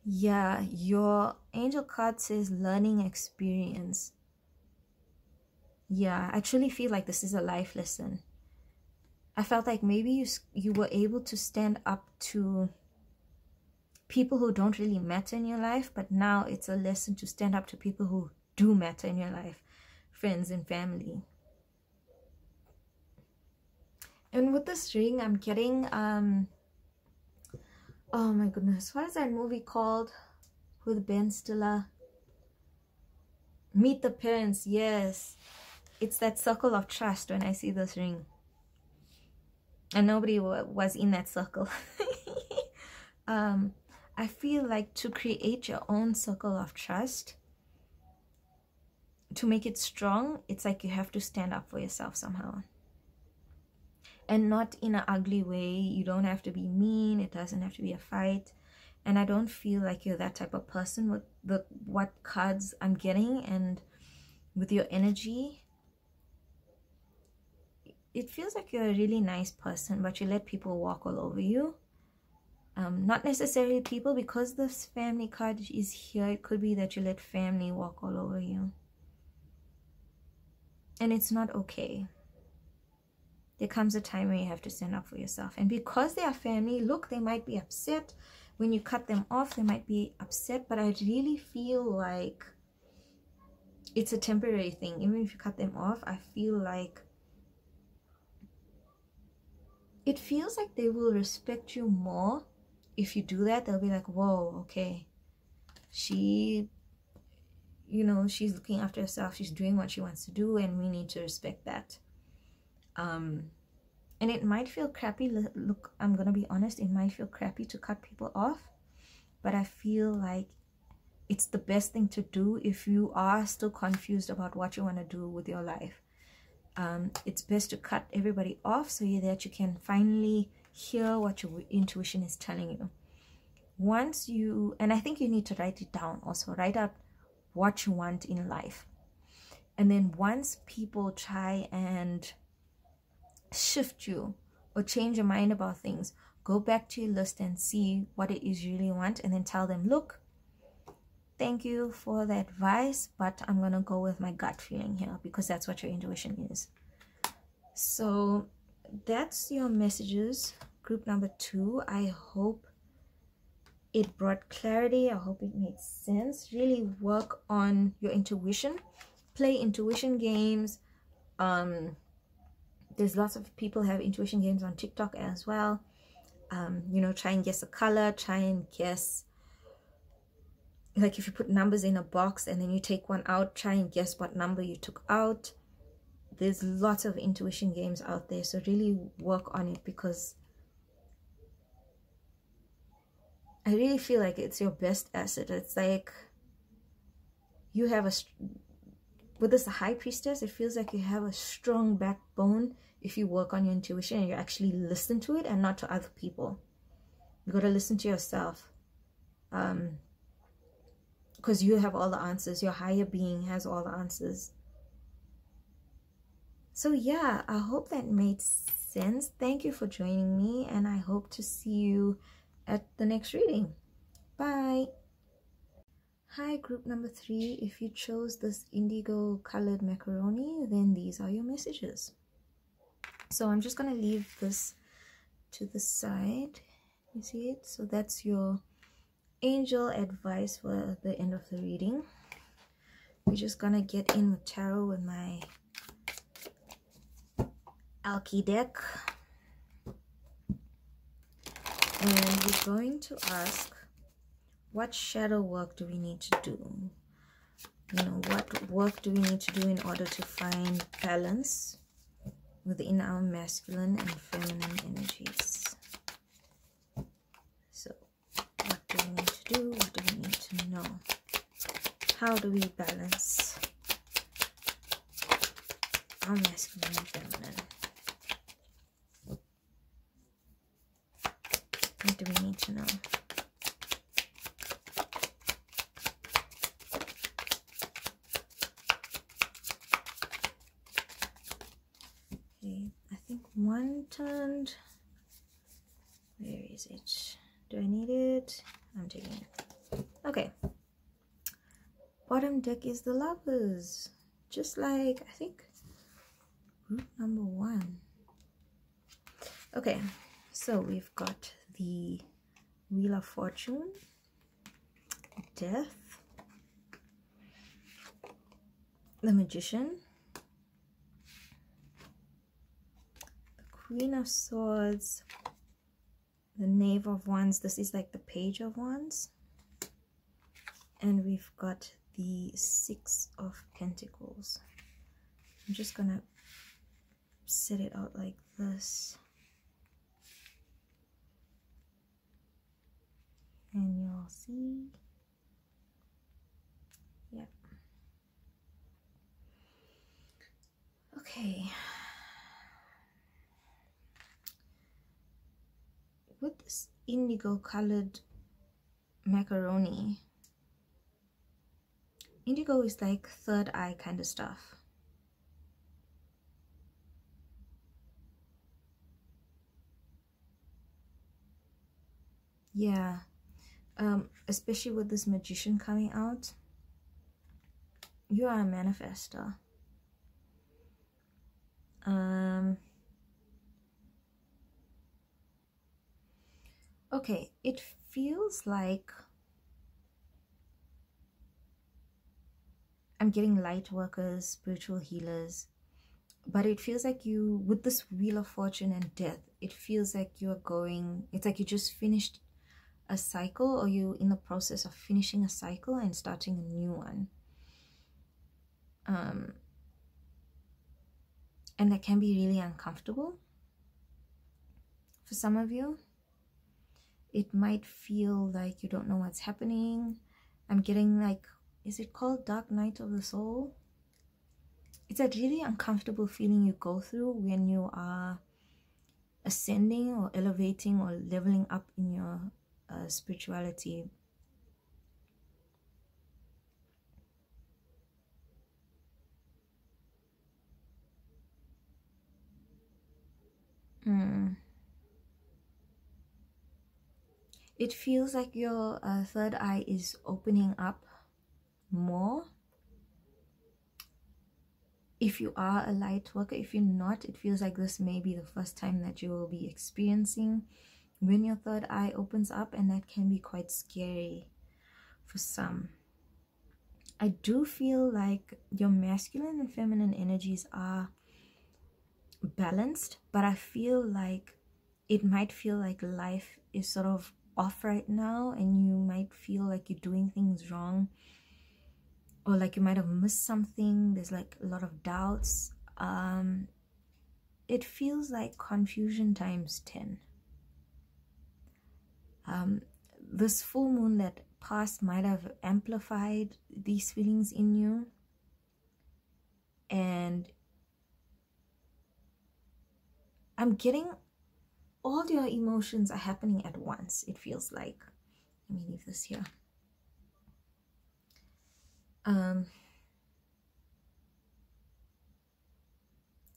Yeah, your angel card says learning experience. Yeah, I actually feel like this is a life lesson. I felt like maybe you were able to stand up to people who don't really matter in your life, but now it's a lesson to stand up to people who do matter in your life, friends and family. And with this ring, I'm getting oh my goodness, what is that movie called with Ben Stiller? Meet the Parents. Yes, it's that circle of trust when I see this ring, and nobody was in that circle. I feel like to create your own circle of trust, to make it strong, it's like you have to stand up for yourself somehow. And not in an ugly way. You don't have to be mean. It doesn't have to be a fight. And I don't feel like you're that type of person with what cards I'm getting and with your energy. It feels like you're a really nice person, but you let people walk all over you. Not necessarily people, because this family card is here. It could be that you let family walk all over you. And it's not okay. There comes a time where you have to stand up for yourself. And because they are family, look, they might be upset. When you cut them off, they might be upset. But I really feel like it's a temporary thing. Even if you cut them off, I feel like it feels like they will respect you more if you do that. They'll be like, whoa, okay, she, you know, she's looking after herself. She's doing what she wants to do, and we need to respect that. And it might feel crappy. Look, I'm gonna be honest, it might feel crappy to cut people off, but I feel like it's the best thing to do if you are still confused about what you want to do with your life. It's best to cut everybody off so that you can finally hear what your intuition is telling you. Once you, and I think you need to write it down also, write out what you want in life. And then once people try and shift you or change your mind about things, go back to your list and see what it is you really want, and then tell them, look, thank you for the advice, but I'm gonna go with my gut feeling here, because that's what your intuition is. So that's your messages, group number 2. I hope it brought clarity. I hope it made sense. Really work on your intuition. Play intuition games. There's lots of people have intuition games on TikTok as well. You know, try and guess a color. Try and guess, like if you put numbers in a box and then you take one out, try and guess what number you took out. There's lots of intuition games out there, so really work on it, because I really feel like it's your best asset. It's like you have with this High Priestess, it feels like you have a strong backbone if you work on your intuition and you actually listen to it and not to other people. You got to listen to yourself, because you have all the answers. Your higher being has all the answers. So yeah, I hope that made sense. Thank you for joining me, and I hope to see you at the next reading. Bye. Hi, group number 3. If you chose this indigo colored macaroni, then these are your messages. So I'm just going to leave this to the side. You see it? So that's your angel advice for the end of the reading. We're just going to get in with tarot with my Alchemy deck. And we're going to ask, what shadow work do we need to do? You know, what work do we need to do in order to find balance within our masculine and feminine energies? So do we need to do? What do we need to know? How do we balance our masculine and feminine? What do we need to know? Okay, I think one turned. Where is it? Do I need it? I'm taking it. Okay. Bottom deck is the Lovers. Just like, I think, group number 1. Okay, so we've got the Wheel of Fortune, Death, the Magician, the Queen of Swords, the Knave of Wands. This is like the Page of Wands. And we've got the Six of Pentacles. I'm just gonna set it out like this. And you'll see. Yep. Okay. With this indigo colored macaroni, indigo is like third eye kind of stuff. Yeah, especially with this Magician coming out, you are a manifester. Okay, it feels like I'm getting light workers, spiritual healers, but it feels like you, with this Wheel of Fortune and Death, it feels like you're going, it's like you just finished a cycle, or you're in the process of finishing a cycle and starting a new one. And that can be really uncomfortable for some of you. It might feel like you don't know what's happening. I'm getting like, is it called Dark Night of the Soul? It's a really uncomfortable feeling you go through when you are ascending or elevating or leveling up in your spirituality. It feels like your third eye is opening up more. If you are a light worker, if you're not, it feels like this may be the first time that you will be experiencing when your third eye opens up, and that can be quite scary for some. I do feel like your masculine and feminine energies are balanced, but I feel like it might feel like life is sort of off right now, and you might feel like you're doing things wrong, or like you might have missed something. There's like a lot of doubts. It feels like confusion times 10. This full moon that passed might have amplified these feelings in you, and I'm getting all your emotions are happening at once, it feels like. Let me leave this here.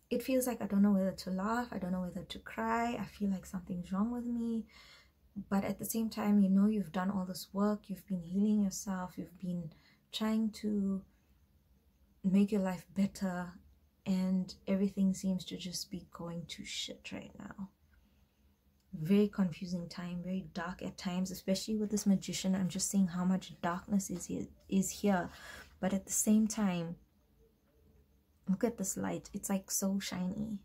It feels like I don't know whether to laugh, I don't know whether to cry, I feel like something's wrong with me. But at the same time, you know, you've done all this work, you've been healing yourself, you've been trying to make your life better, and everything seems to just be going to shit right now. Very confusing time, very dark at times, especially with this Magician. I'm just seeing how much darkness is here. But at the same time, look at this light. It's like so shiny.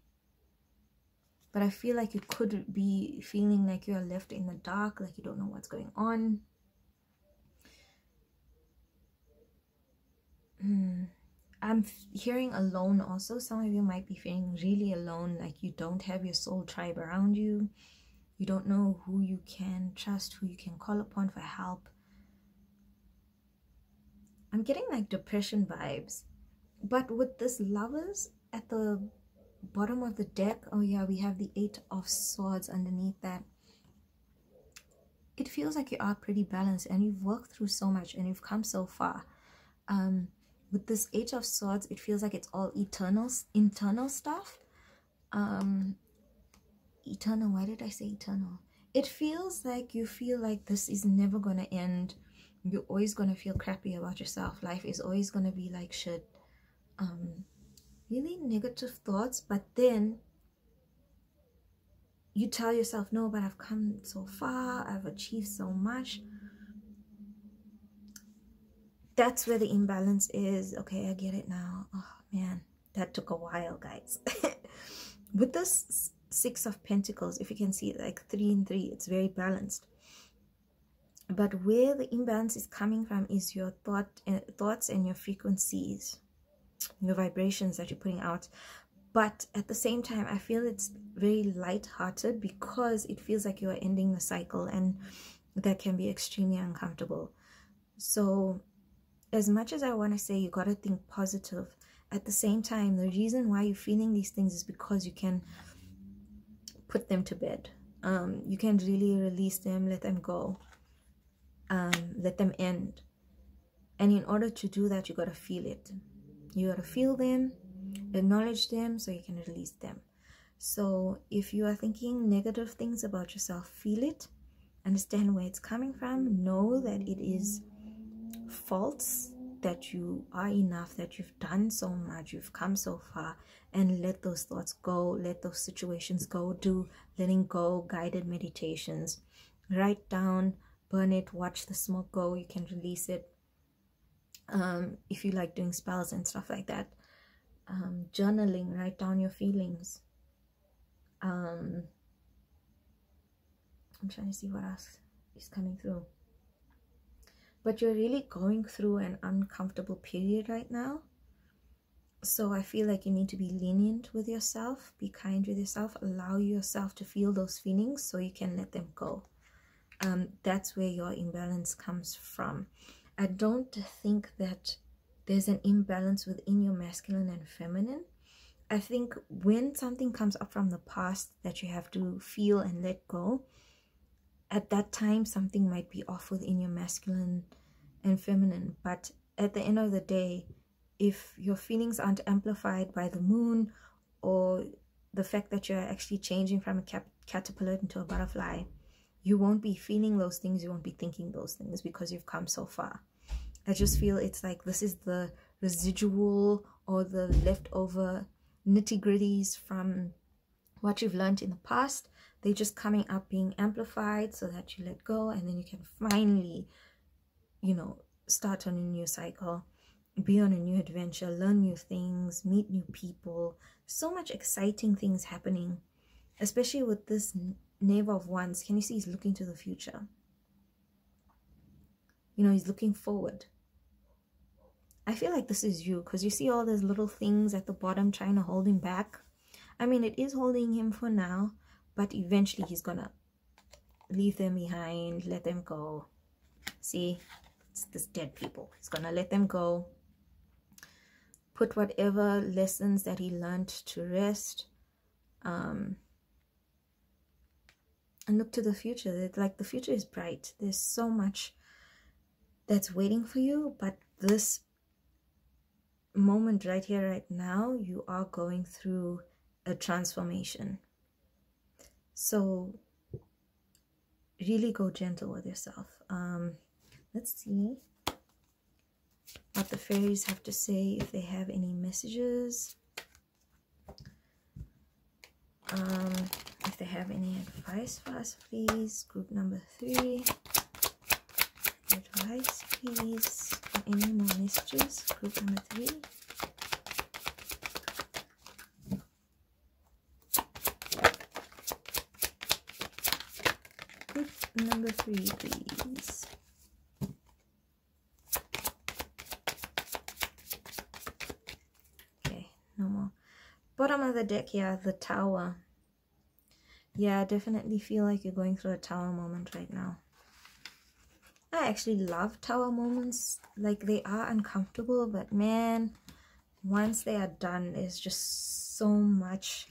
But I feel like you could be feeling like you are left in the dark, like you don't know what's going on. I'm hearing alone also. Some of you might be feeling really alone, like you don't have your soul tribe around you. You don't know who you can trust, who you can call upon for help. I'm getting like depression vibes. But with this Lovers at the bottom of the deck, oh yeah, we have the 8 of Swords underneath that. It feels like you are pretty balanced and you've worked through so much and you've come so far. With this 8 of Swords, it feels like it's all internal stuff. Eternal, why did I say eternal? It feels like you feel like this is never going to end. You're always going to feel crappy about yourself. Life is always going to be like shit. Really negative thoughts, but then you tell yourself, no, but I've come so far, I've achieved so much. That's where the imbalance is. Okay, I get it now. Oh man, that took a while, guys. With this 6 of Pentacles, if you can see, like 3 and 3, it's very balanced. But where the imbalance is coming from is your thoughts and your frequencies, your vibrations that you're putting out. But at the same time, I feel it's very light-hearted because it feels like you are ending the cycle, and that can be extremely uncomfortable. So as much as I want to say you got to think positive, at the same time, the reason why you're feeling these things is because you can put them to bed. You can really release them, let them go, let them end. And in order to do that, you got to feel it. You got to feel them, acknowledge them so you can release them. So if you are thinking negative things about yourself, feel it, understand where it's coming from, know that it is false, that you are enough, that you've done so much, you've come so far, and let those thoughts go, let those situations go. Do letting go guided meditations, write down, burn it, watch the smoke go. You can release it. If you like doing spells and stuff like that, journaling, write down your feelings. I'm trying to see what else is coming through. But you're really going through an uncomfortable period right now. So I feel like you need to be lenient with yourself, be kind with yourself, allow yourself to feel those feelings so you can let them go. That's where your imbalance comes from. I don't think that there's an imbalance within your masculine and feminine. I think when something comes up from the past that you have to feel and let go, at that time something might be off within your masculine and feminine. But at the end of the day, if your feelings aren't amplified by the moon or the fact that you're actually changing from a caterpillar into a butterfly, you won't be feeling those things, you won't be thinking those things because you've come so far. I just feel it's like this is the residual or the leftover nitty-gritties from what you've learned in the past. They're just coming up, being amplified so that you let go, and then you can finally, you know, start on a new cycle, be on a new adventure, learn new things, meet new people. So much exciting things happening, especially with this Knave of Wands. Can you see he's looking to the future? You know, he's looking forward. I feel like this is you, because you see all those little things at the bottom trying to hold him back. I mean, it is holding him for now, but eventually he's gonna leave them behind, let them go. See, it's this dead people. He's gonna let them go, put whatever lessons that he learned to rest, and look to the future. Like, the future is bright. There's so much that's waiting for you, but this moment right here, right now, you are going through a transformation. So really go gentle with yourself. Let's see what the fairies have to say, if they have any messages, if they have any advice for us, please. Group number 3, advice please. Any more messages? Group number 3. Group number 3, please. Okay, no more. Bottom of the deck here, the Tower. Yeah, I definitely feel like you're going through a tower moment right now. I actually love tower moments. Like, they are uncomfortable, but man, once they are done, there's just so much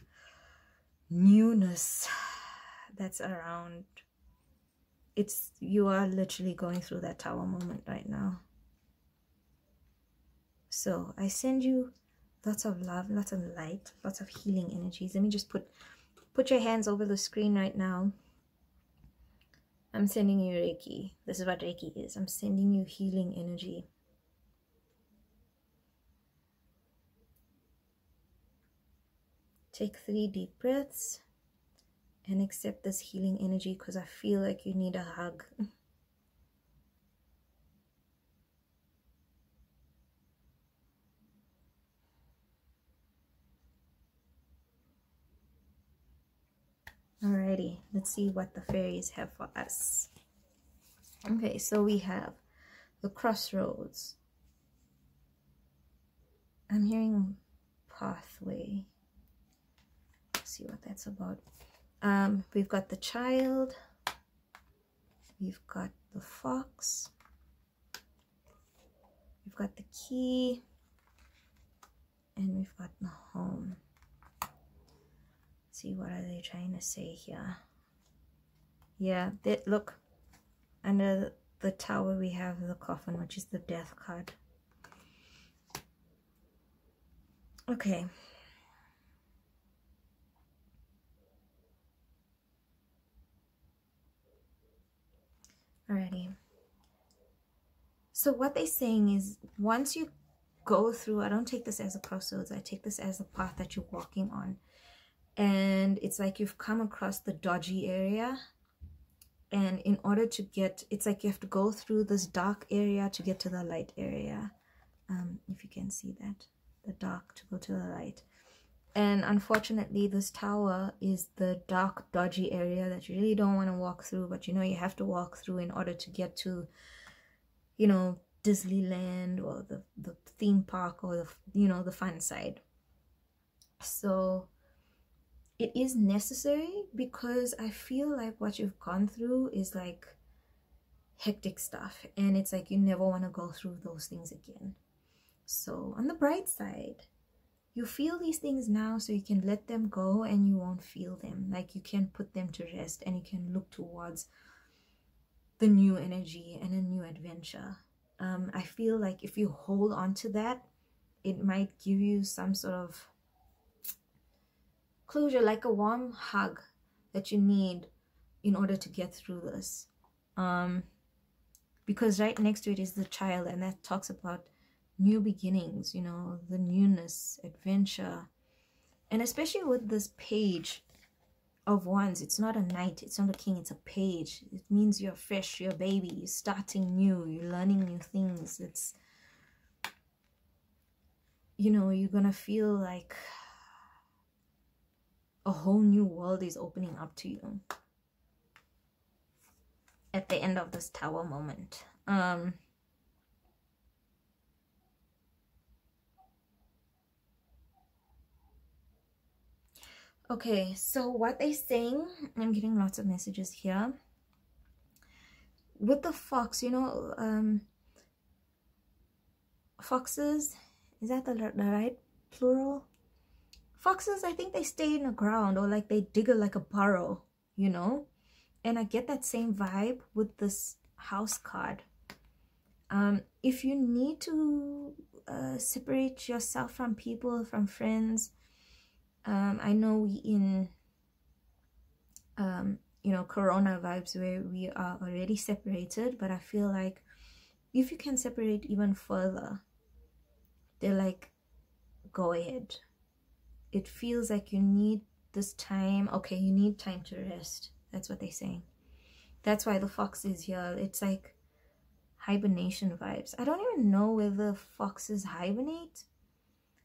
newness that's around. You are literally going through that tower moment right now. So I send you lots of love, lots of light, lots of healing energies. Let me just put your hands over the screen right now. I'm sending you Reiki. This is what Reiki is. I'm sending you healing energy. Take 3 deep breaths and accept this healing energy, because I feel like you need a hug. Alrighty, let's see what the fairies have for us. Okay, so we have the crossroads. I'm hearing pathway. Let's see what that's about. We've got the child. We've got the fox. We've got the key. And we've got the home. See, what are they trying to say here? Yeah, look, under the tower we have the coffin, which is the death card. Okay. Alrighty. So what they're saying is, once you go through, I don't take this as a crossroads, I take this as a path that you're walking on. And it's like you've come across the dodgy area, and in order to get, it's like you have to go through this dark area to get to the light area. If you can see that, the dark to go to the light. And unfortunately, this tower is the dark, dodgy area that you really don't want to walk through, but you know you have to walk through in order to get to, you know, Disneyland or the theme park, or the, you know, the fun side. So it is necessary, because I feel like what you've gone through is like hectic stuff, and it's like you never want to go through those things again. So on the bright side, you feel these things now so you can let them go, and you won't feel them. Like, you can put them to rest, and you can look towards the new energy and a new adventure. I feel like if you hold on to that, it might give you some sort of closure, like a warm hug that you need in order to get through this. Because right next to it is the child, and that talks about new beginnings, you know, the newness, adventure. And especially with this page of wands, it's not a knight, it's not a king, it's a page. It means you're fresh, you're a baby, you're starting new, you're learning new things. It's, you know, you're gonna feel like a whole new world is opening up to you at the end of this tower moment. Okay, so what they're saying, I'm getting lots of messages here. With the fox, you know, foxes, is that the right plural? Foxes, I think they stay in the ground, or like they dig like a burrow, you know? And I get that same vibe with this house card. If you need to separate yourself from people, from friends, I know we in you know, corona vibes where we are already separated, but I feel like if you can separate even further, they're like, go ahead. It feels like you need this time. Okay, you need time to rest. That's what they're saying. That's why the fox is here. It's like hibernation vibes. I don't even know whether foxes hibernate,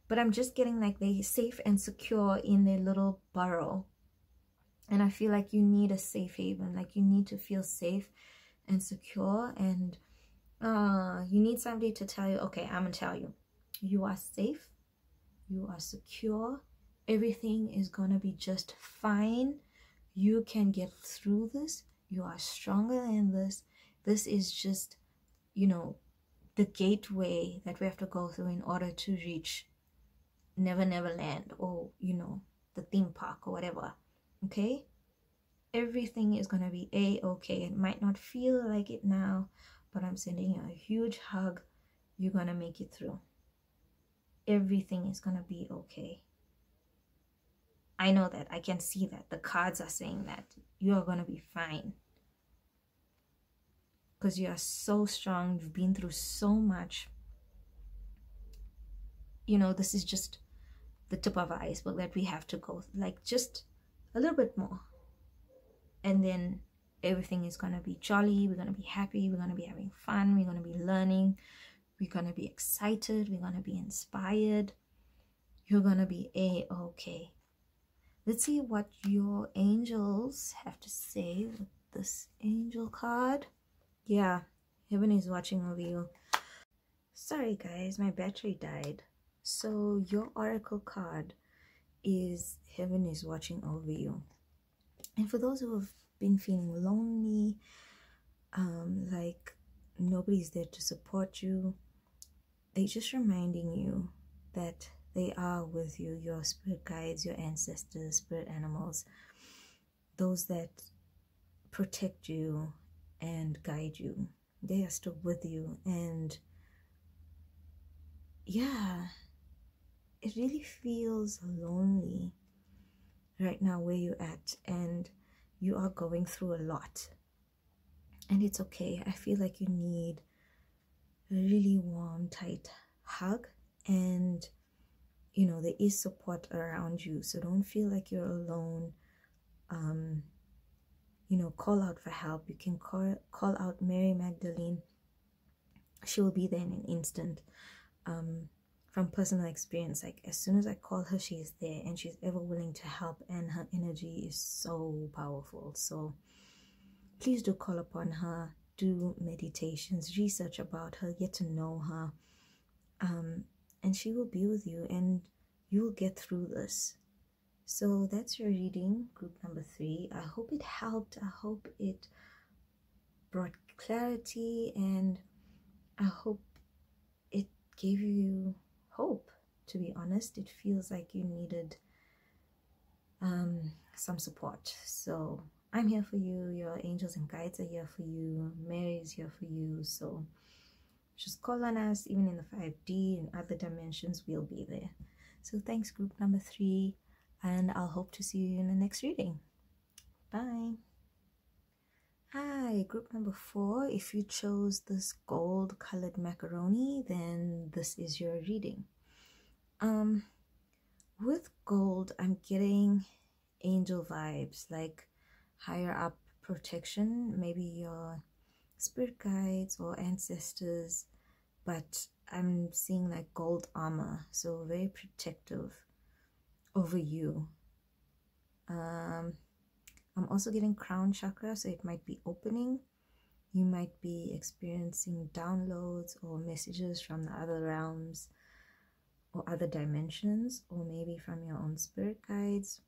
but I'm just getting like they're safe and secure in their little burrow. And I feel like you need a safe haven. Like, you need to feel safe and secure. And you need somebody to tell you, okay, I'm going to tell you, you are safe. You are secure. Everything is going to be just fine. You can get through this. You are stronger than this. This is just, you know, the gateway that we have to go through in order to reach Never Never Land, or, you know, the theme park or whatever. Okay? Everything is going to be a-okay. It might not feel like it now, but I'm sending you a huge hug. You're going to make it through. Everything is going to be okay. I know that. I can see that. The cards are saying that. You are going to be fine. Because you are so strong. You've been through so much. You know, this is just the tip of the iceberg that we have to go. Like, just a little bit more. And then everything is going to be jolly. We're going to be happy. We're going to be having fun. We're going to be learning. We're going to be excited. We're going to be inspired. You're going to be a-okay. Let's see what your angels have to say with this angel card. Yeah, heaven is watching over you. Sorry guys, my battery died. So your oracle card is heaven is watching over you. And for those who have been feeling lonely, like nobody's there to support you, they're just reminding you that they are with you, your spirit guides, your ancestors, spirit animals, those that protect you and guide you. They are still with you. And yeah, it really feels lonely right now where you're at, and you are going through a lot. And it's okay. I feel like you need a really warm, tight hug, and you know, there is support around you, so don't feel like you're alone. You know, call out for help. You can call out Mary Magdalene. She will be there in an instant. From personal experience, like as soon as I call her, she is there, and she's ever willing to help, and her energy is so powerful. So please do call upon her, do meditations, research about her, get to know her, and she will be with you, and you will get through this. So that's your reading, group number 3. I hope it helped. I hope it brought clarity, and I hope it gave you hope. To be honest, it feels like you needed some support. So I'm here for you. Your angels and guides are here for you. Mary is here for you. So just call on us. Even in the 5D and other dimensions, we'll be there. So thanks, group number 3, and I'll hope to see you in the next reading. Bye. Hi, group number 4. If you chose this gold colored macaroni, then this is your reading. With gold, I'm getting angel vibes, like higher up protection, maybe your spirit guides or ancestors, but I'm seeing like gold armor, so very protective over you. I'm also getting crown chakra, so it might be opening. You might be experiencing downloads or messages from the other realms or other dimensions, or maybe from your own spirit guides.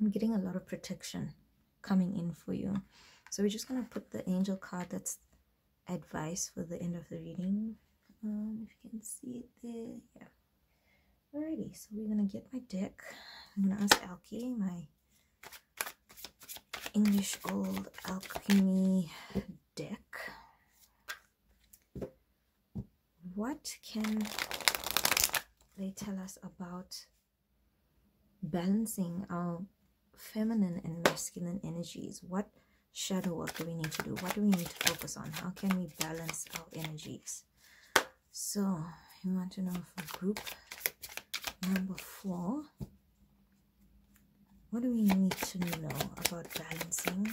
I'm getting a lot of protection coming in for you. So we're just going to put the angel card that's advice for the end of the reading. If you can see it there. Yeah. Alrighty, so we're going to get my deck. I'm going to ask Alki, my English old Alchemy deck. What can they tell us about balancing our feminine and masculine energies? What shadow work do we need to do? What do we need to focus on? How can we balance our energies? So you want to know for group number 4, what do we need to know about balancing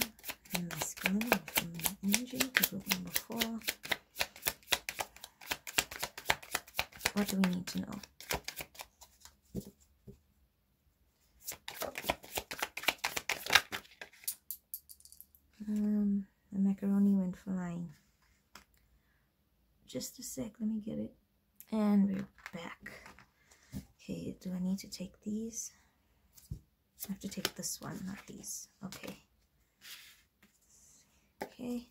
the masculine and feminine energy for group number 4? What do we need to know? The macaroni went flying. Just a sec, let me get it. And we're back. Okay, do I need to take these? I have to take this one, not these. Okay. Okay.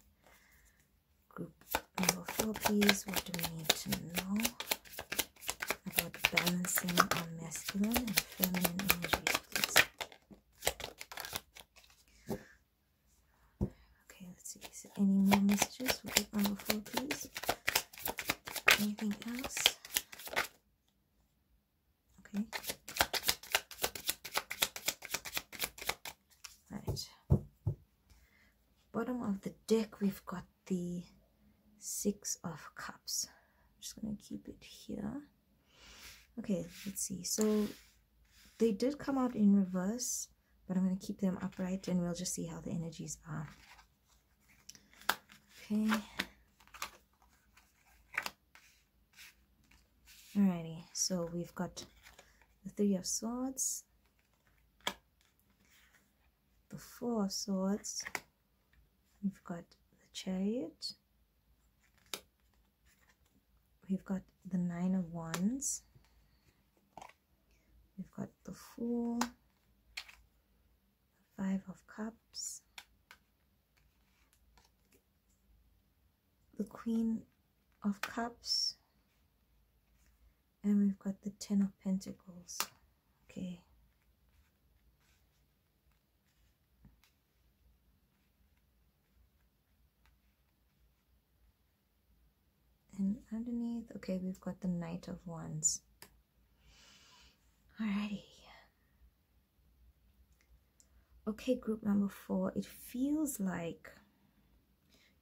Group number 4, please. What do we need to know about balancing our masculine and feminine energies, please? Okay, let's see. Is there any more messages for group number 4, please? Anything else? Okay. Right. Bottom of the deck, we've got the 6 of Cups. I'm just going to keep it here. Okay, let's see. So they did come out in reverse, but I'm going to keep them upright and we'll just see how the energies are. Okay. Alrighty, so we've got the 3 of Swords, the 4 of Swords, we've got the Chariot, we've got the 9 of Wands, we've got the Fool, the 5 of Cups, the Queen of Cups, and we've got the 10 of Pentacles. Okay. And underneath, okay, we've got the Knight of Wands. Alrighty. Okay, group number 4. It feels like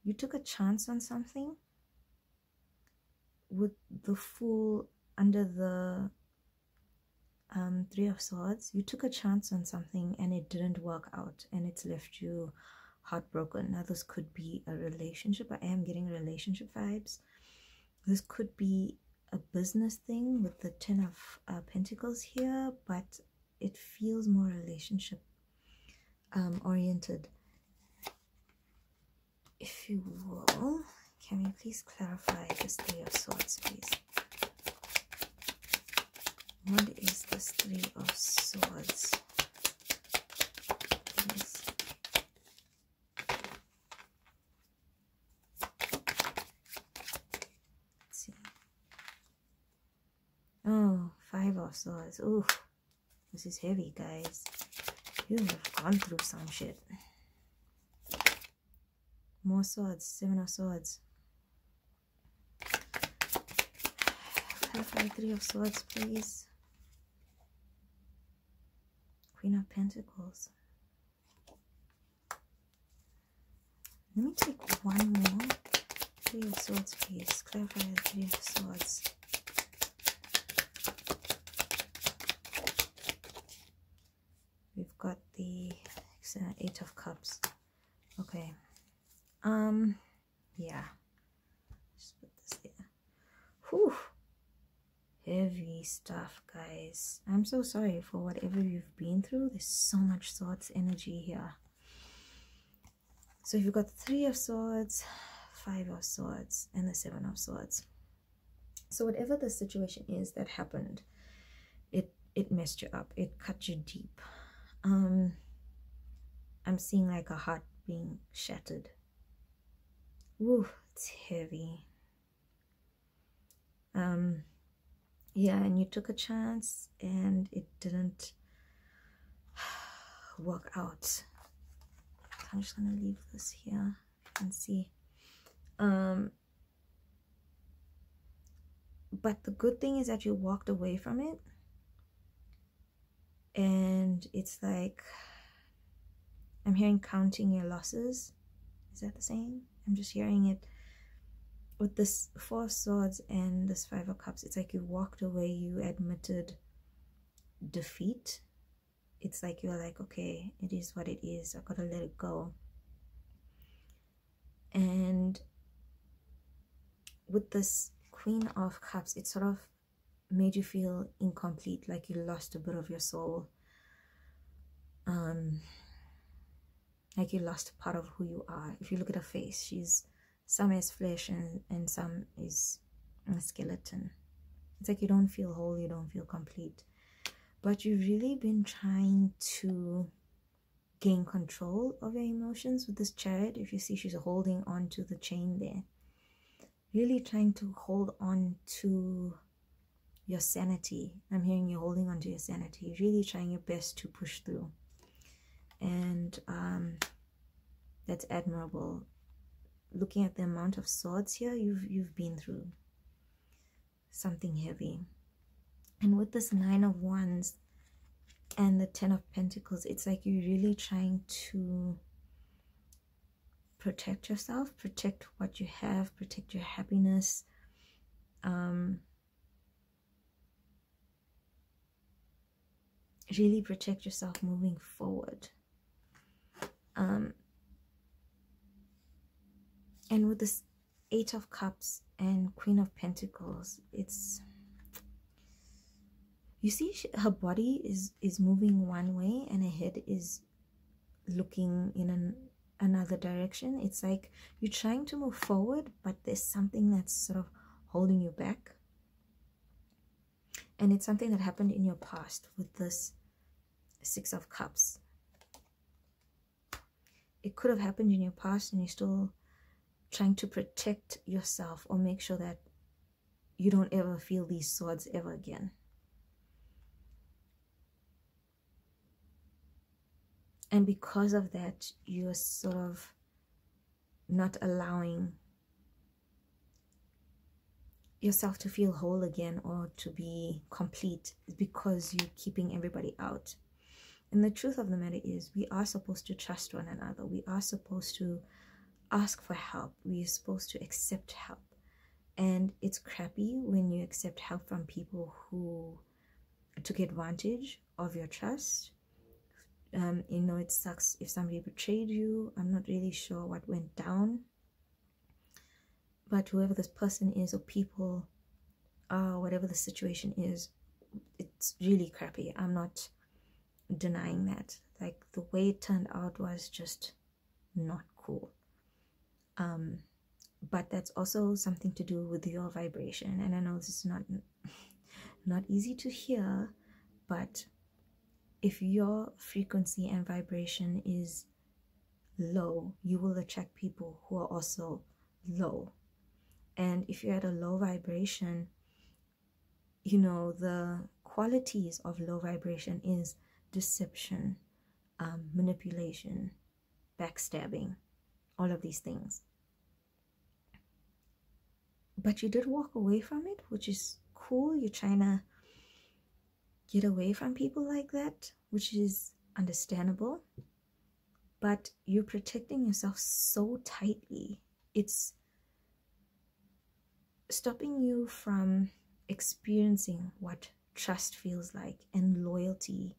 you took a chance on something with the Fool under the 3 of Swords. You took a chance on something and it didn't work out and it's left you heartbroken. Now this could be a relationship. I am getting relationship vibes. This could be a business thing with the 10 of Pentacles here, but it feels more relationship oriented. If you will, can you please clarify this 3 of Swords, please? What is this 3 of Swords? Please. Let's see. Oh, 5 of Swords. Ooh, this is heavy, guys. You have gone through some shit. More swords. 7 of Swords. Clarify 3 of Swords, please. Queen of Pentacles. Let me take one more. 3 of Swords, please. Clarify the 3 of Swords. We've got the 8 of Cups. Okay. Yeah. Just put this there. Whew. Heavy stuff, guys. I'm so sorry for whatever you've been through. There's so much Swords energy here. So you've got 3 of Swords, 5 of Swords, and the 7 of Swords. So whatever the situation is that happened, it messed you up. It cut you deep. I'm seeing like a heart being shattered. Woo, it's heavy. Yeah, and you took a chance and it didn't work out. I'm just gonna leave this here and see. But the good thing is that you walked away from it, and it's like I'm hearing counting your losses. Is that the same? I'm just hearing it with this 4 of Swords and this 5 of Cups. It's like you walked away, you admitted defeat. It's like you're like, okay, it is what it is. I gotta let it go. And with this Queen of Cups, it sort of made you feel incomplete, like you lost a bit of your soul. Like you lost a part of who you are. If you look at her face, some is flesh and some is a skeleton. It's like you don't feel whole, you don't feel complete. but you've really been trying to gain control of your emotions with this Chariot. If you see, she's holding on to the chain there, really trying to hold on to your sanity. I'm hearing you holding on to your sanity, really trying your best to push through, and that's admirable. Looking at the amount of swords here, you've been through something heavy. And with this 9 of Wands and the 10 of Pentacles, it's like you're really trying to protect yourself, protect what you have, protect your happiness. Really protect yourself moving forward. And with this 8 of Cups and Queen of Pentacles, it's, you see, her body is moving one way and her head is looking in another direction. It's like you're trying to move forward, but there's something that's sort of holding you back. And it's something that happened in your past with this 6 of Cups. It could have happened in your past and you're still trying to protect yourself or make sure that you don't ever feel these swords ever again. And because of that, you're sort of not allowing yourself to feel whole again or to be complete, because you're keeping everybody out. And the truth of the matter is, we are supposed to trust one another. We are supposed to ask for help. We are supposed to accept help. And it's crappy when you accept help from people who took advantage of your trust. You know, it sucks if somebody betrayed you. I'm not really sure what went down, but whoever this person is or people are, whatever the situation is, it's really crappy. I'm not denying that. Like, the way it turned out was just not cool. But that's also something to do with your vibration. And I know this is not easy to hear, but if your frequency and vibration is low, you will attract people who are also low. And if you're at a low vibration, you know, the qualities of low vibration is deception, manipulation, backstabbing, all of these things. But you did walk away from it, which is cool. You're trying to get away from people like that, which is understandable. But you're protecting yourself so tightly. It's stopping you from experiencing what trust feels like, and loyalty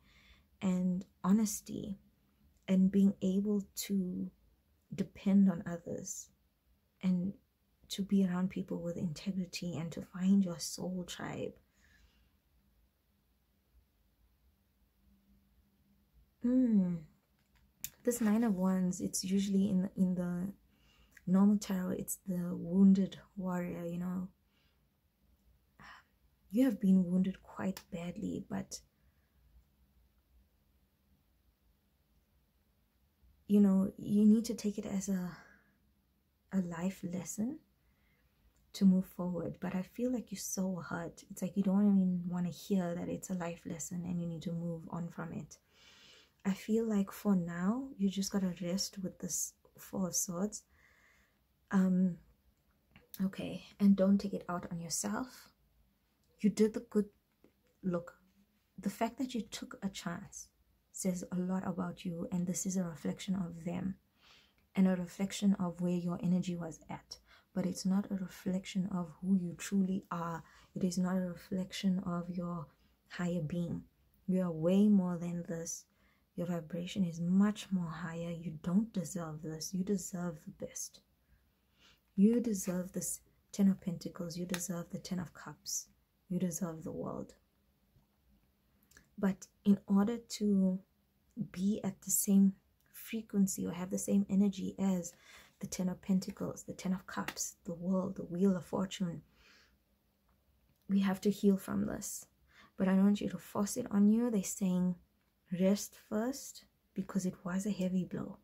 and honesty, and being able to depend on others, and to be around people with integrity, and to find your soul tribe. This 9 of Wands, it's usually in the normal tarot, it's the wounded warrior. You know, you have been wounded quite badly, but you know, you need to take it as a life lesson to move forward. But I feel like you're so hurt. It's like you don't even want to hear that it's a life lesson and you need to move on from it. I feel like for now, you just gotta rest with this 4 of Swords. Okay, and don't take it out on yourself. You did the good. Look, the fact that you took a chance says a lot about you, and this is a reflection of them and a reflection of where your energy was at. But it's not a reflection of who you truly are. It is not a reflection of your higher being. You are way more than this. Your vibration is much more higher. You don't deserve this. You deserve the best. You deserve this 10 of Pentacles. You deserve the 10 of Cups. You deserve the world. But in order to be at the same frequency or have the same energy as the 10 of Pentacles, the 10 of Cups, the world, the Wheel of Fortune, we have to heal from this. but I don't want you to force it on you. They're saying rest first, because it was a heavy blow.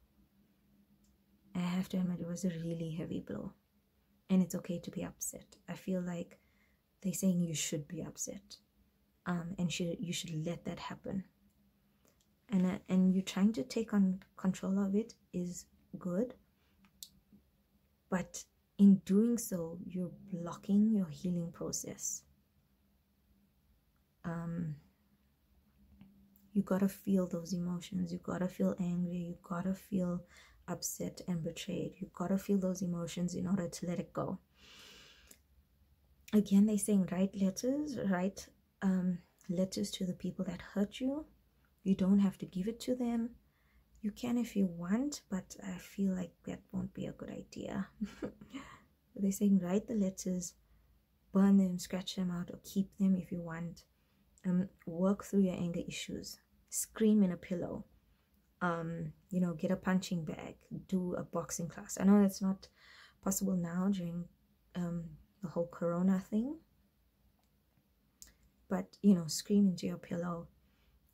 I have to admit, it was a really heavy blow, and it's okay to be upset. I feel like they're saying you should be upset, and you should let that happen. And you trying to take on control of it is good, but in doing so, you're blocking your healing process. You gotta feel those emotions. You gotta feel angry. You gotta feel upset and betrayed. You gotta feel those emotions in order to let it go. Again, they're saying write letters. Write letters to the people that hurt you. You don't have to give it to them. You can if you want, but I feel like that won't be a good idea. They're saying write the letters, burn them, scratch them out, or keep them if you want. Work through your anger issues. Scream in a pillow. You know, get a punching bag. Do a boxing class. I know that's not possible now during the whole corona thing. But, you know, scream into your pillow.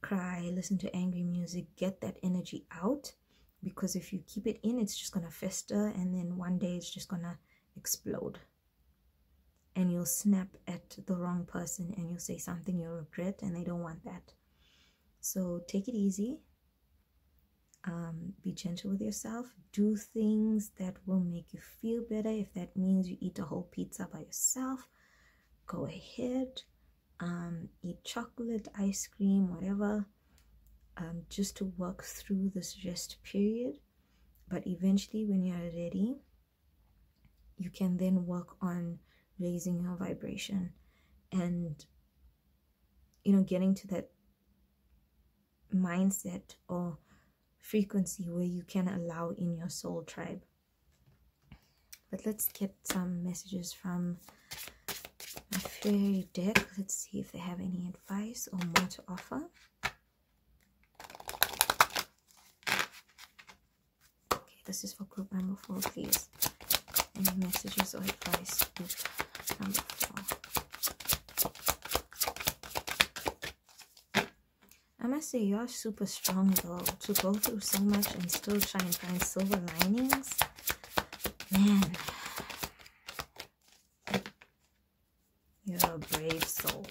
Cry, listen to angry music, get that energy out, because if you keep it in, it's just gonna fester, and then one day it's just gonna explode, and you'll snap at the wrong person and you'll say something you'll regret, and they don't want that. So take it easy. Be gentle with yourself. Do things that will make you feel better. If that means you eat a whole pizza by yourself, go ahead. Eat chocolate, ice cream, whatever, just to work through this rest period. But eventually, when you're ready, you can then work on raising your vibration and, you know, getting to that mindset or frequency where you can allow in your soul tribe. But let's get some messages from my fairy deck. Let's see if they have any advice or more to offer. Okay, this is for group number 4, please. Any messages or advice, group number 4. I must say, you're super strong though, to go through so much and still try and find silver linings. Man, you're a brave soul.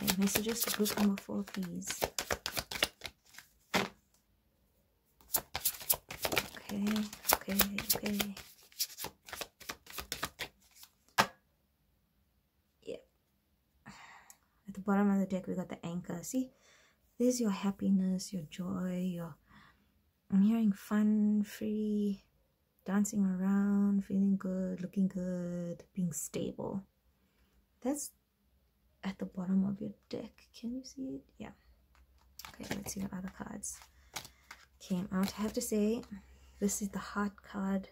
Okay, messages for group number 4, please. Okay. Yeah. At the bottom of the deck, we got the anchor. See, there's your happiness, your joy, I'm hearing fun, free, dancing around, feeling good, looking good, being stable. That's at the bottom of your deck. Can you see it? Yeah. Okay, let's see what other cards came out. I have to say, this is the heart card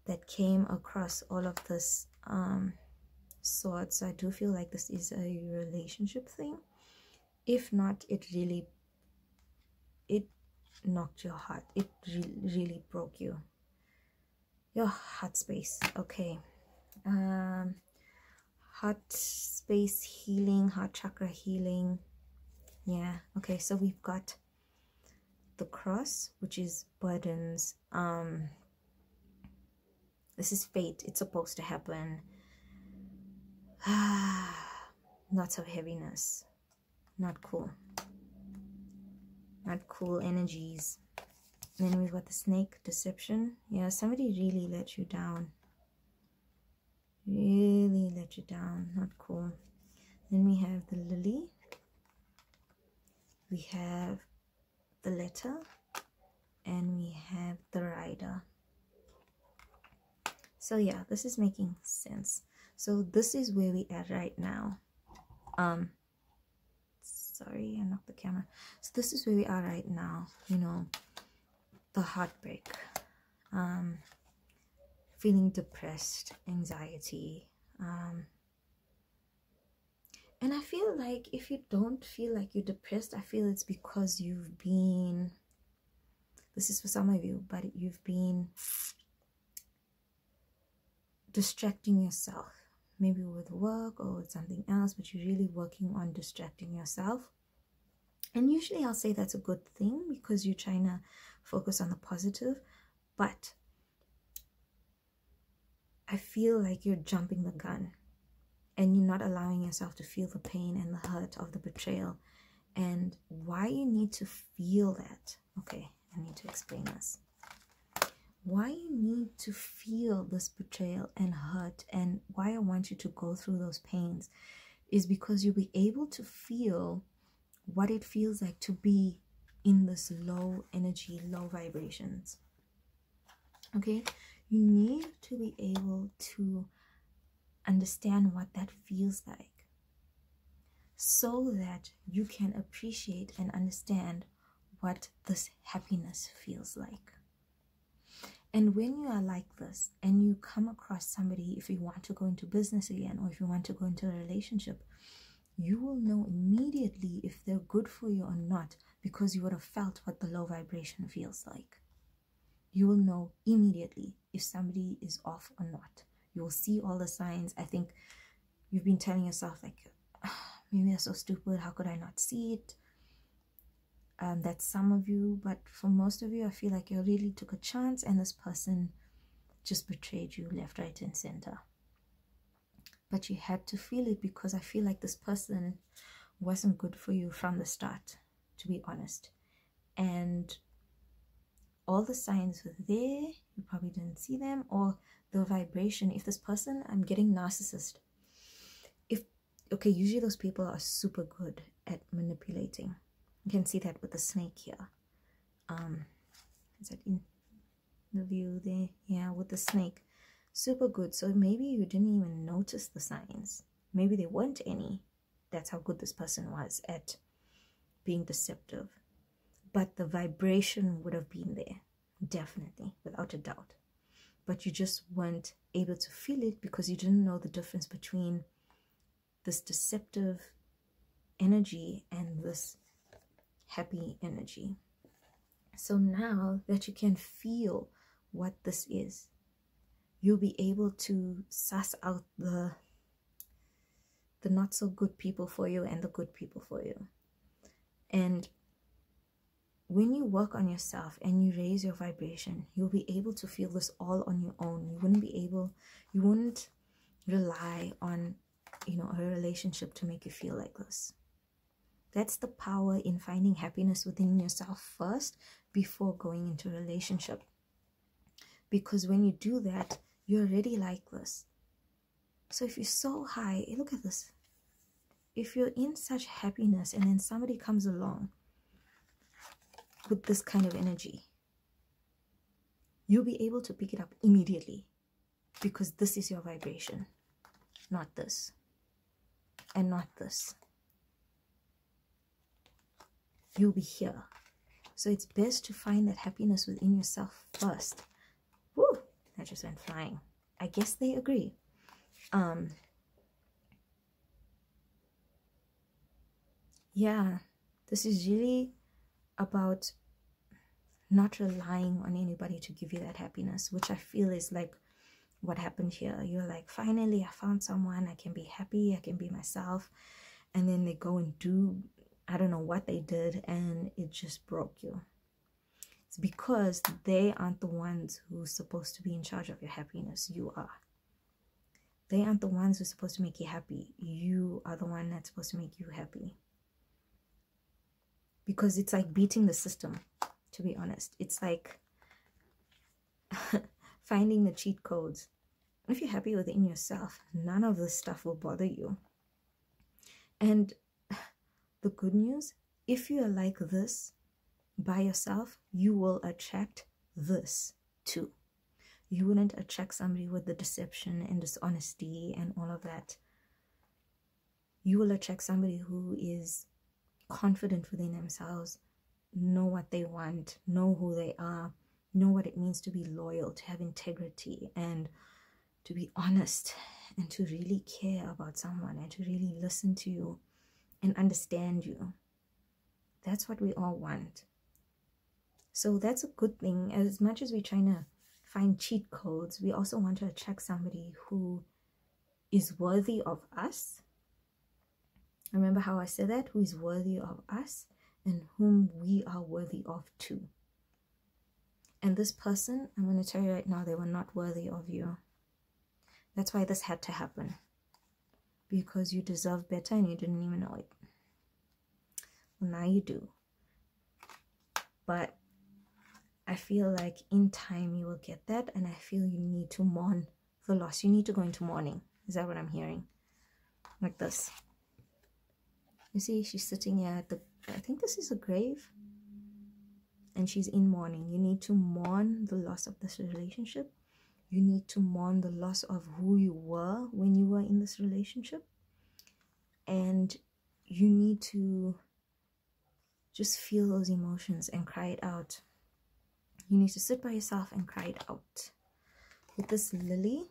that came across all of this swords. So I do feel like this is a relationship thing. If not, it knocked your heart. It really broke you. Your heart space. Okay. Heart space healing, heart chakra healing. Yeah. Okay, so we've got the cross, which is burdens. This is fate. It's supposed to happen. Lots of heaviness. Not cool. Not cool energies. Then we've got the snake, deception. Yeah, somebody really let you down. Really let you down. Not cool. Then we have the lily. We have the letter. And we have the rider. So yeah, this is making sense. So this is where we are right now. Sorry, I knocked the camera. So this is where we are right now. You know, the heartbreak, feeling depressed, anxiety, and I feel like if you don't feel like you're depressed, I feel it's because you've been, this is for some of you, but you've been distracting yourself, maybe with work or with something else, but you're really working on distracting yourself. And usually I'll say that's a good thing because you're trying to focus on the positive, but I feel like you're jumping the gun and you're not allowing yourself to feel the pain and the hurt of the betrayal. And why you need to feel that, okay, I need to explain this. Why you need to feel this betrayal and hurt, and why I want you to go through those pains, is because you'll be able to feel what it feels like to be in this low energy, low vibrations. Okay, you need to be able to understand what that feels like so that you can appreciate and understand what this happiness feels like. And when you are like this and you come across somebody, if you want to go into business again or if you want to go into a relationship, you will know immediately if they're good for you or not, because you would have felt what the low vibration feels like. You will know immediately if somebody is off or not. You will see all the signs. I think you've been telling yourself like, maybe I'm so stupid, how could I not see it? That's some of you, but for most of you, I feel like you really took a chance and this person just betrayed you left, right, and center. But you had to feel it because I feel like this person wasn't good for you from the start, to be honest. And all the signs were there, you probably didn't see them, or the vibration. If this person, I'm getting narcissist. Okay, usually those people are super good at manipulating. You can see that with the snake here. Is that in the view there? Yeah, with the snake. Super good. So maybe you didn't even notice the signs. Maybe there weren't any. That's how good this person was at being deceptive. But the vibration would have been there. Definitely, without a doubt. But you just weren't able to feel it because you didn't know the difference between this deceptive energy and this happy energy. So now that you can feel what this is, you'll be able to suss out the not so good people for you and the good people for you. And when you work on yourself and you raise your vibration, you'll be able to feel this all on your own. You wouldn't rely on, a relationship to make you feel like this. That's the power in finding happiness within yourself first before going into a relationship. Because when you do that, you're already like this. So if you're so high, look at this. If you're in such happiness and then somebody comes along with this kind of energy, you'll be able to pick it up immediately because this is your vibration, not this and not this. You'll be here. So it's best to find that happiness within yourself first. Woo! That just went flying. I guess they agree. Yeah, this is really about not relying on anybody to give you that happiness, which I feel is like what happened here. You're like, finally, I found someone, I can be happy, I can be myself. And then they go and do, I don't know what they did, and it just broke you. It's because they aren't the ones who's supposed to be in charge of your happiness. You are. They aren't the ones who's supposed to make you happy. You are the one that's supposed to make you happy. Because it's like beating the system, to be honest. It's like finding the cheat codes. If you're happy within yourself, none of this stuff will bother you. And the good news, if you are like this by yourself, you will attract this too. You wouldn't attract somebody with the deception and dishonesty and all of that. You will attract somebody who is confident within themselves, know what they want, know who they are, know what it means to be loyal, to have integrity, and to be honest, and to really care about someone, and to really listen to you and understand you. That's what we all want. So that's a good thing. As much as we're trying to find cheat codes, we also want to attract somebody who is worthy of us. Remember how I said that? Who is worthy of us and whom we are worthy of too. And this person, I'm going to tell you right now, they were not worthy of you. That's why this had to happen. Because you deserve better and you didn't even know it. Well, now you do. But I feel like in time you will get that. And I feel you need to mourn the loss. You need to go into mourning. Is that what I'm hearing? Like this. You see, she's sitting here at the, I think this is a grave. And she's in mourning. You need to mourn the loss of this relationship. You need to mourn the loss of who you were when you were in this relationship. And you need to just feel those emotions and cry it out. You need to sit by yourself and cry it out. With this lily,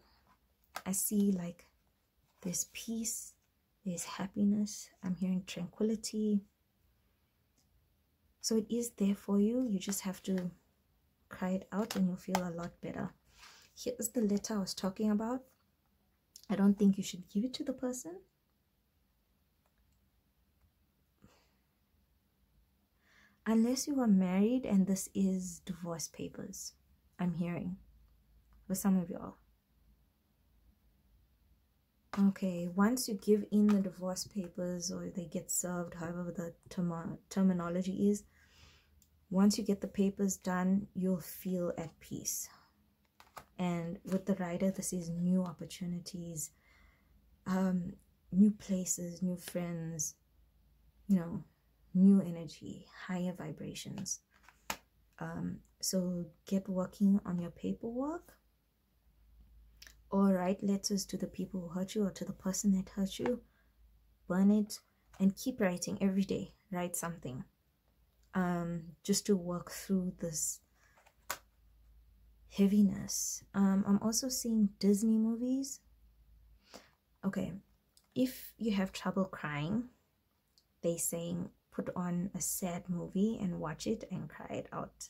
I see like there's peace, there's happiness. I'm hearing tranquility. So it is there for you. You just have to cry it out and you'll feel a lot better. Here's the letter I was talking about. I don't think you should give it to the person. Unless you are married and this is divorce papers, I'm hearing. For some of y'all. Okay, once you give in the divorce papers or they get served, however the terminology is, once you get the papers done, you'll feel at peace. And with the rider, this is new opportunities, new places, new friends, you know, new energy, higher vibrations. So get working on your paperwork. Or write letters to the people who hurt you or to the person that hurt you. Burn it and keep writing every day. Write something. Just to work through this heaviness. I'm also seeing Disney movies. Okay, if you have trouble crying, they saying put on a sad movie and watch it and cry it out.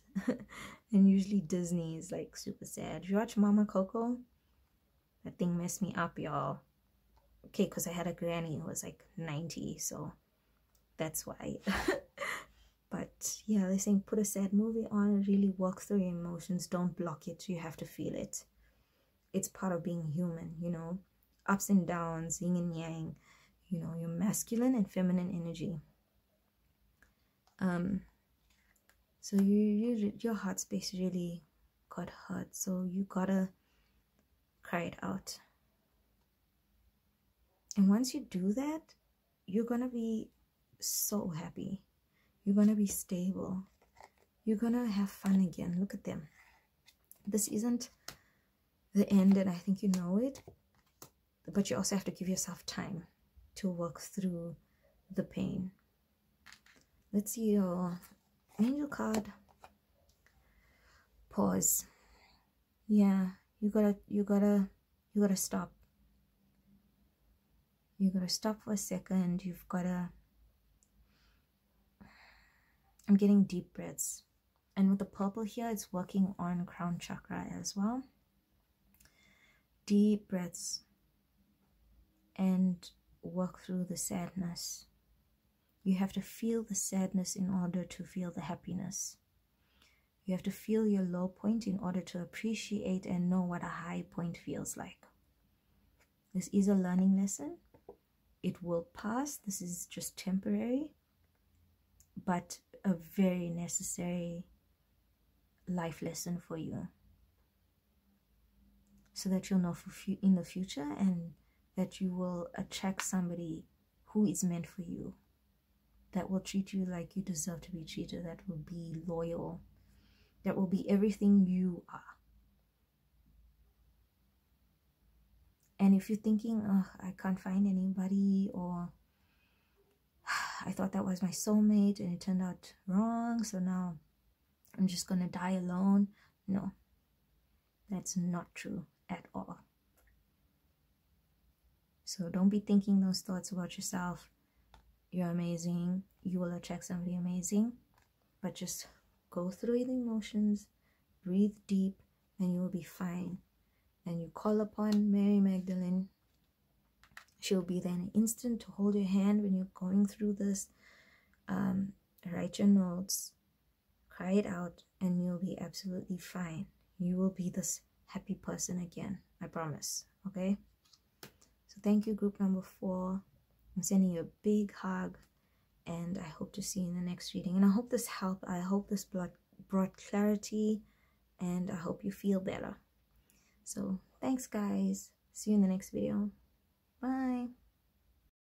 And usually Disney is like super sad. If you watch Mama Coco, that thing messed me up, y'all. Okay, because I had a granny who was like 90, so that's why. But yeah, they're saying put a sad movie on, really work through your emotions. Don't block it. You have to feel it. It's part of being human, you know. Ups and downs, yin and yang, you know, your masculine and feminine energy. So your heart space really got hurt. So you gotta cry it out. And once you do that, you're gonna be so happy. You're gonna be stable. You're gonna have fun again. Look at them. This isn't the end, and I think you know it. But you also have to give yourself time to work through the pain. Let's see your angel card. Pause. Yeah, you gotta stop. You gotta stop for a second. You've gotta. I'm getting deep breaths, and with the purple here, it's working on crown chakra as well. Deep breaths, and work through the sadness. You have to feel the sadness in order to feel the happiness. You have to feel your low point in order to appreciate and know what a high point feels like. This is a learning lesson. It will pass. This is just temporary, but a very necessary life lesson for you. So that you'll know in the future, and that you will attract somebody who is meant for you. That will treat you like you deserve to be treated. That will be loyal. That will be everything you are. And if you're thinking, oh, I can't find anybody, or I thought that was my soulmate and it turned out wrong, so now I'm just going to die alone. No, that's not true at all. So don't be thinking those thoughts about yourself. You're amazing. You will attract somebody amazing. But just go through the emotions, breathe deep, and you will be fine. And you call upon Mary Magdalene, She'll be there in an instant to hold your hand when you're going through this. Write your notes, cry it out, and you'll be absolutely fine. You will be this happy person again, I promise. Okay, so thank you, group number 4. I'm sending you a big hug, and I hope to see you in the next reading. And I hope this helped. I hope this brought clarity, and I hope you feel better. So thanks, guys. See you in the next video. Bye.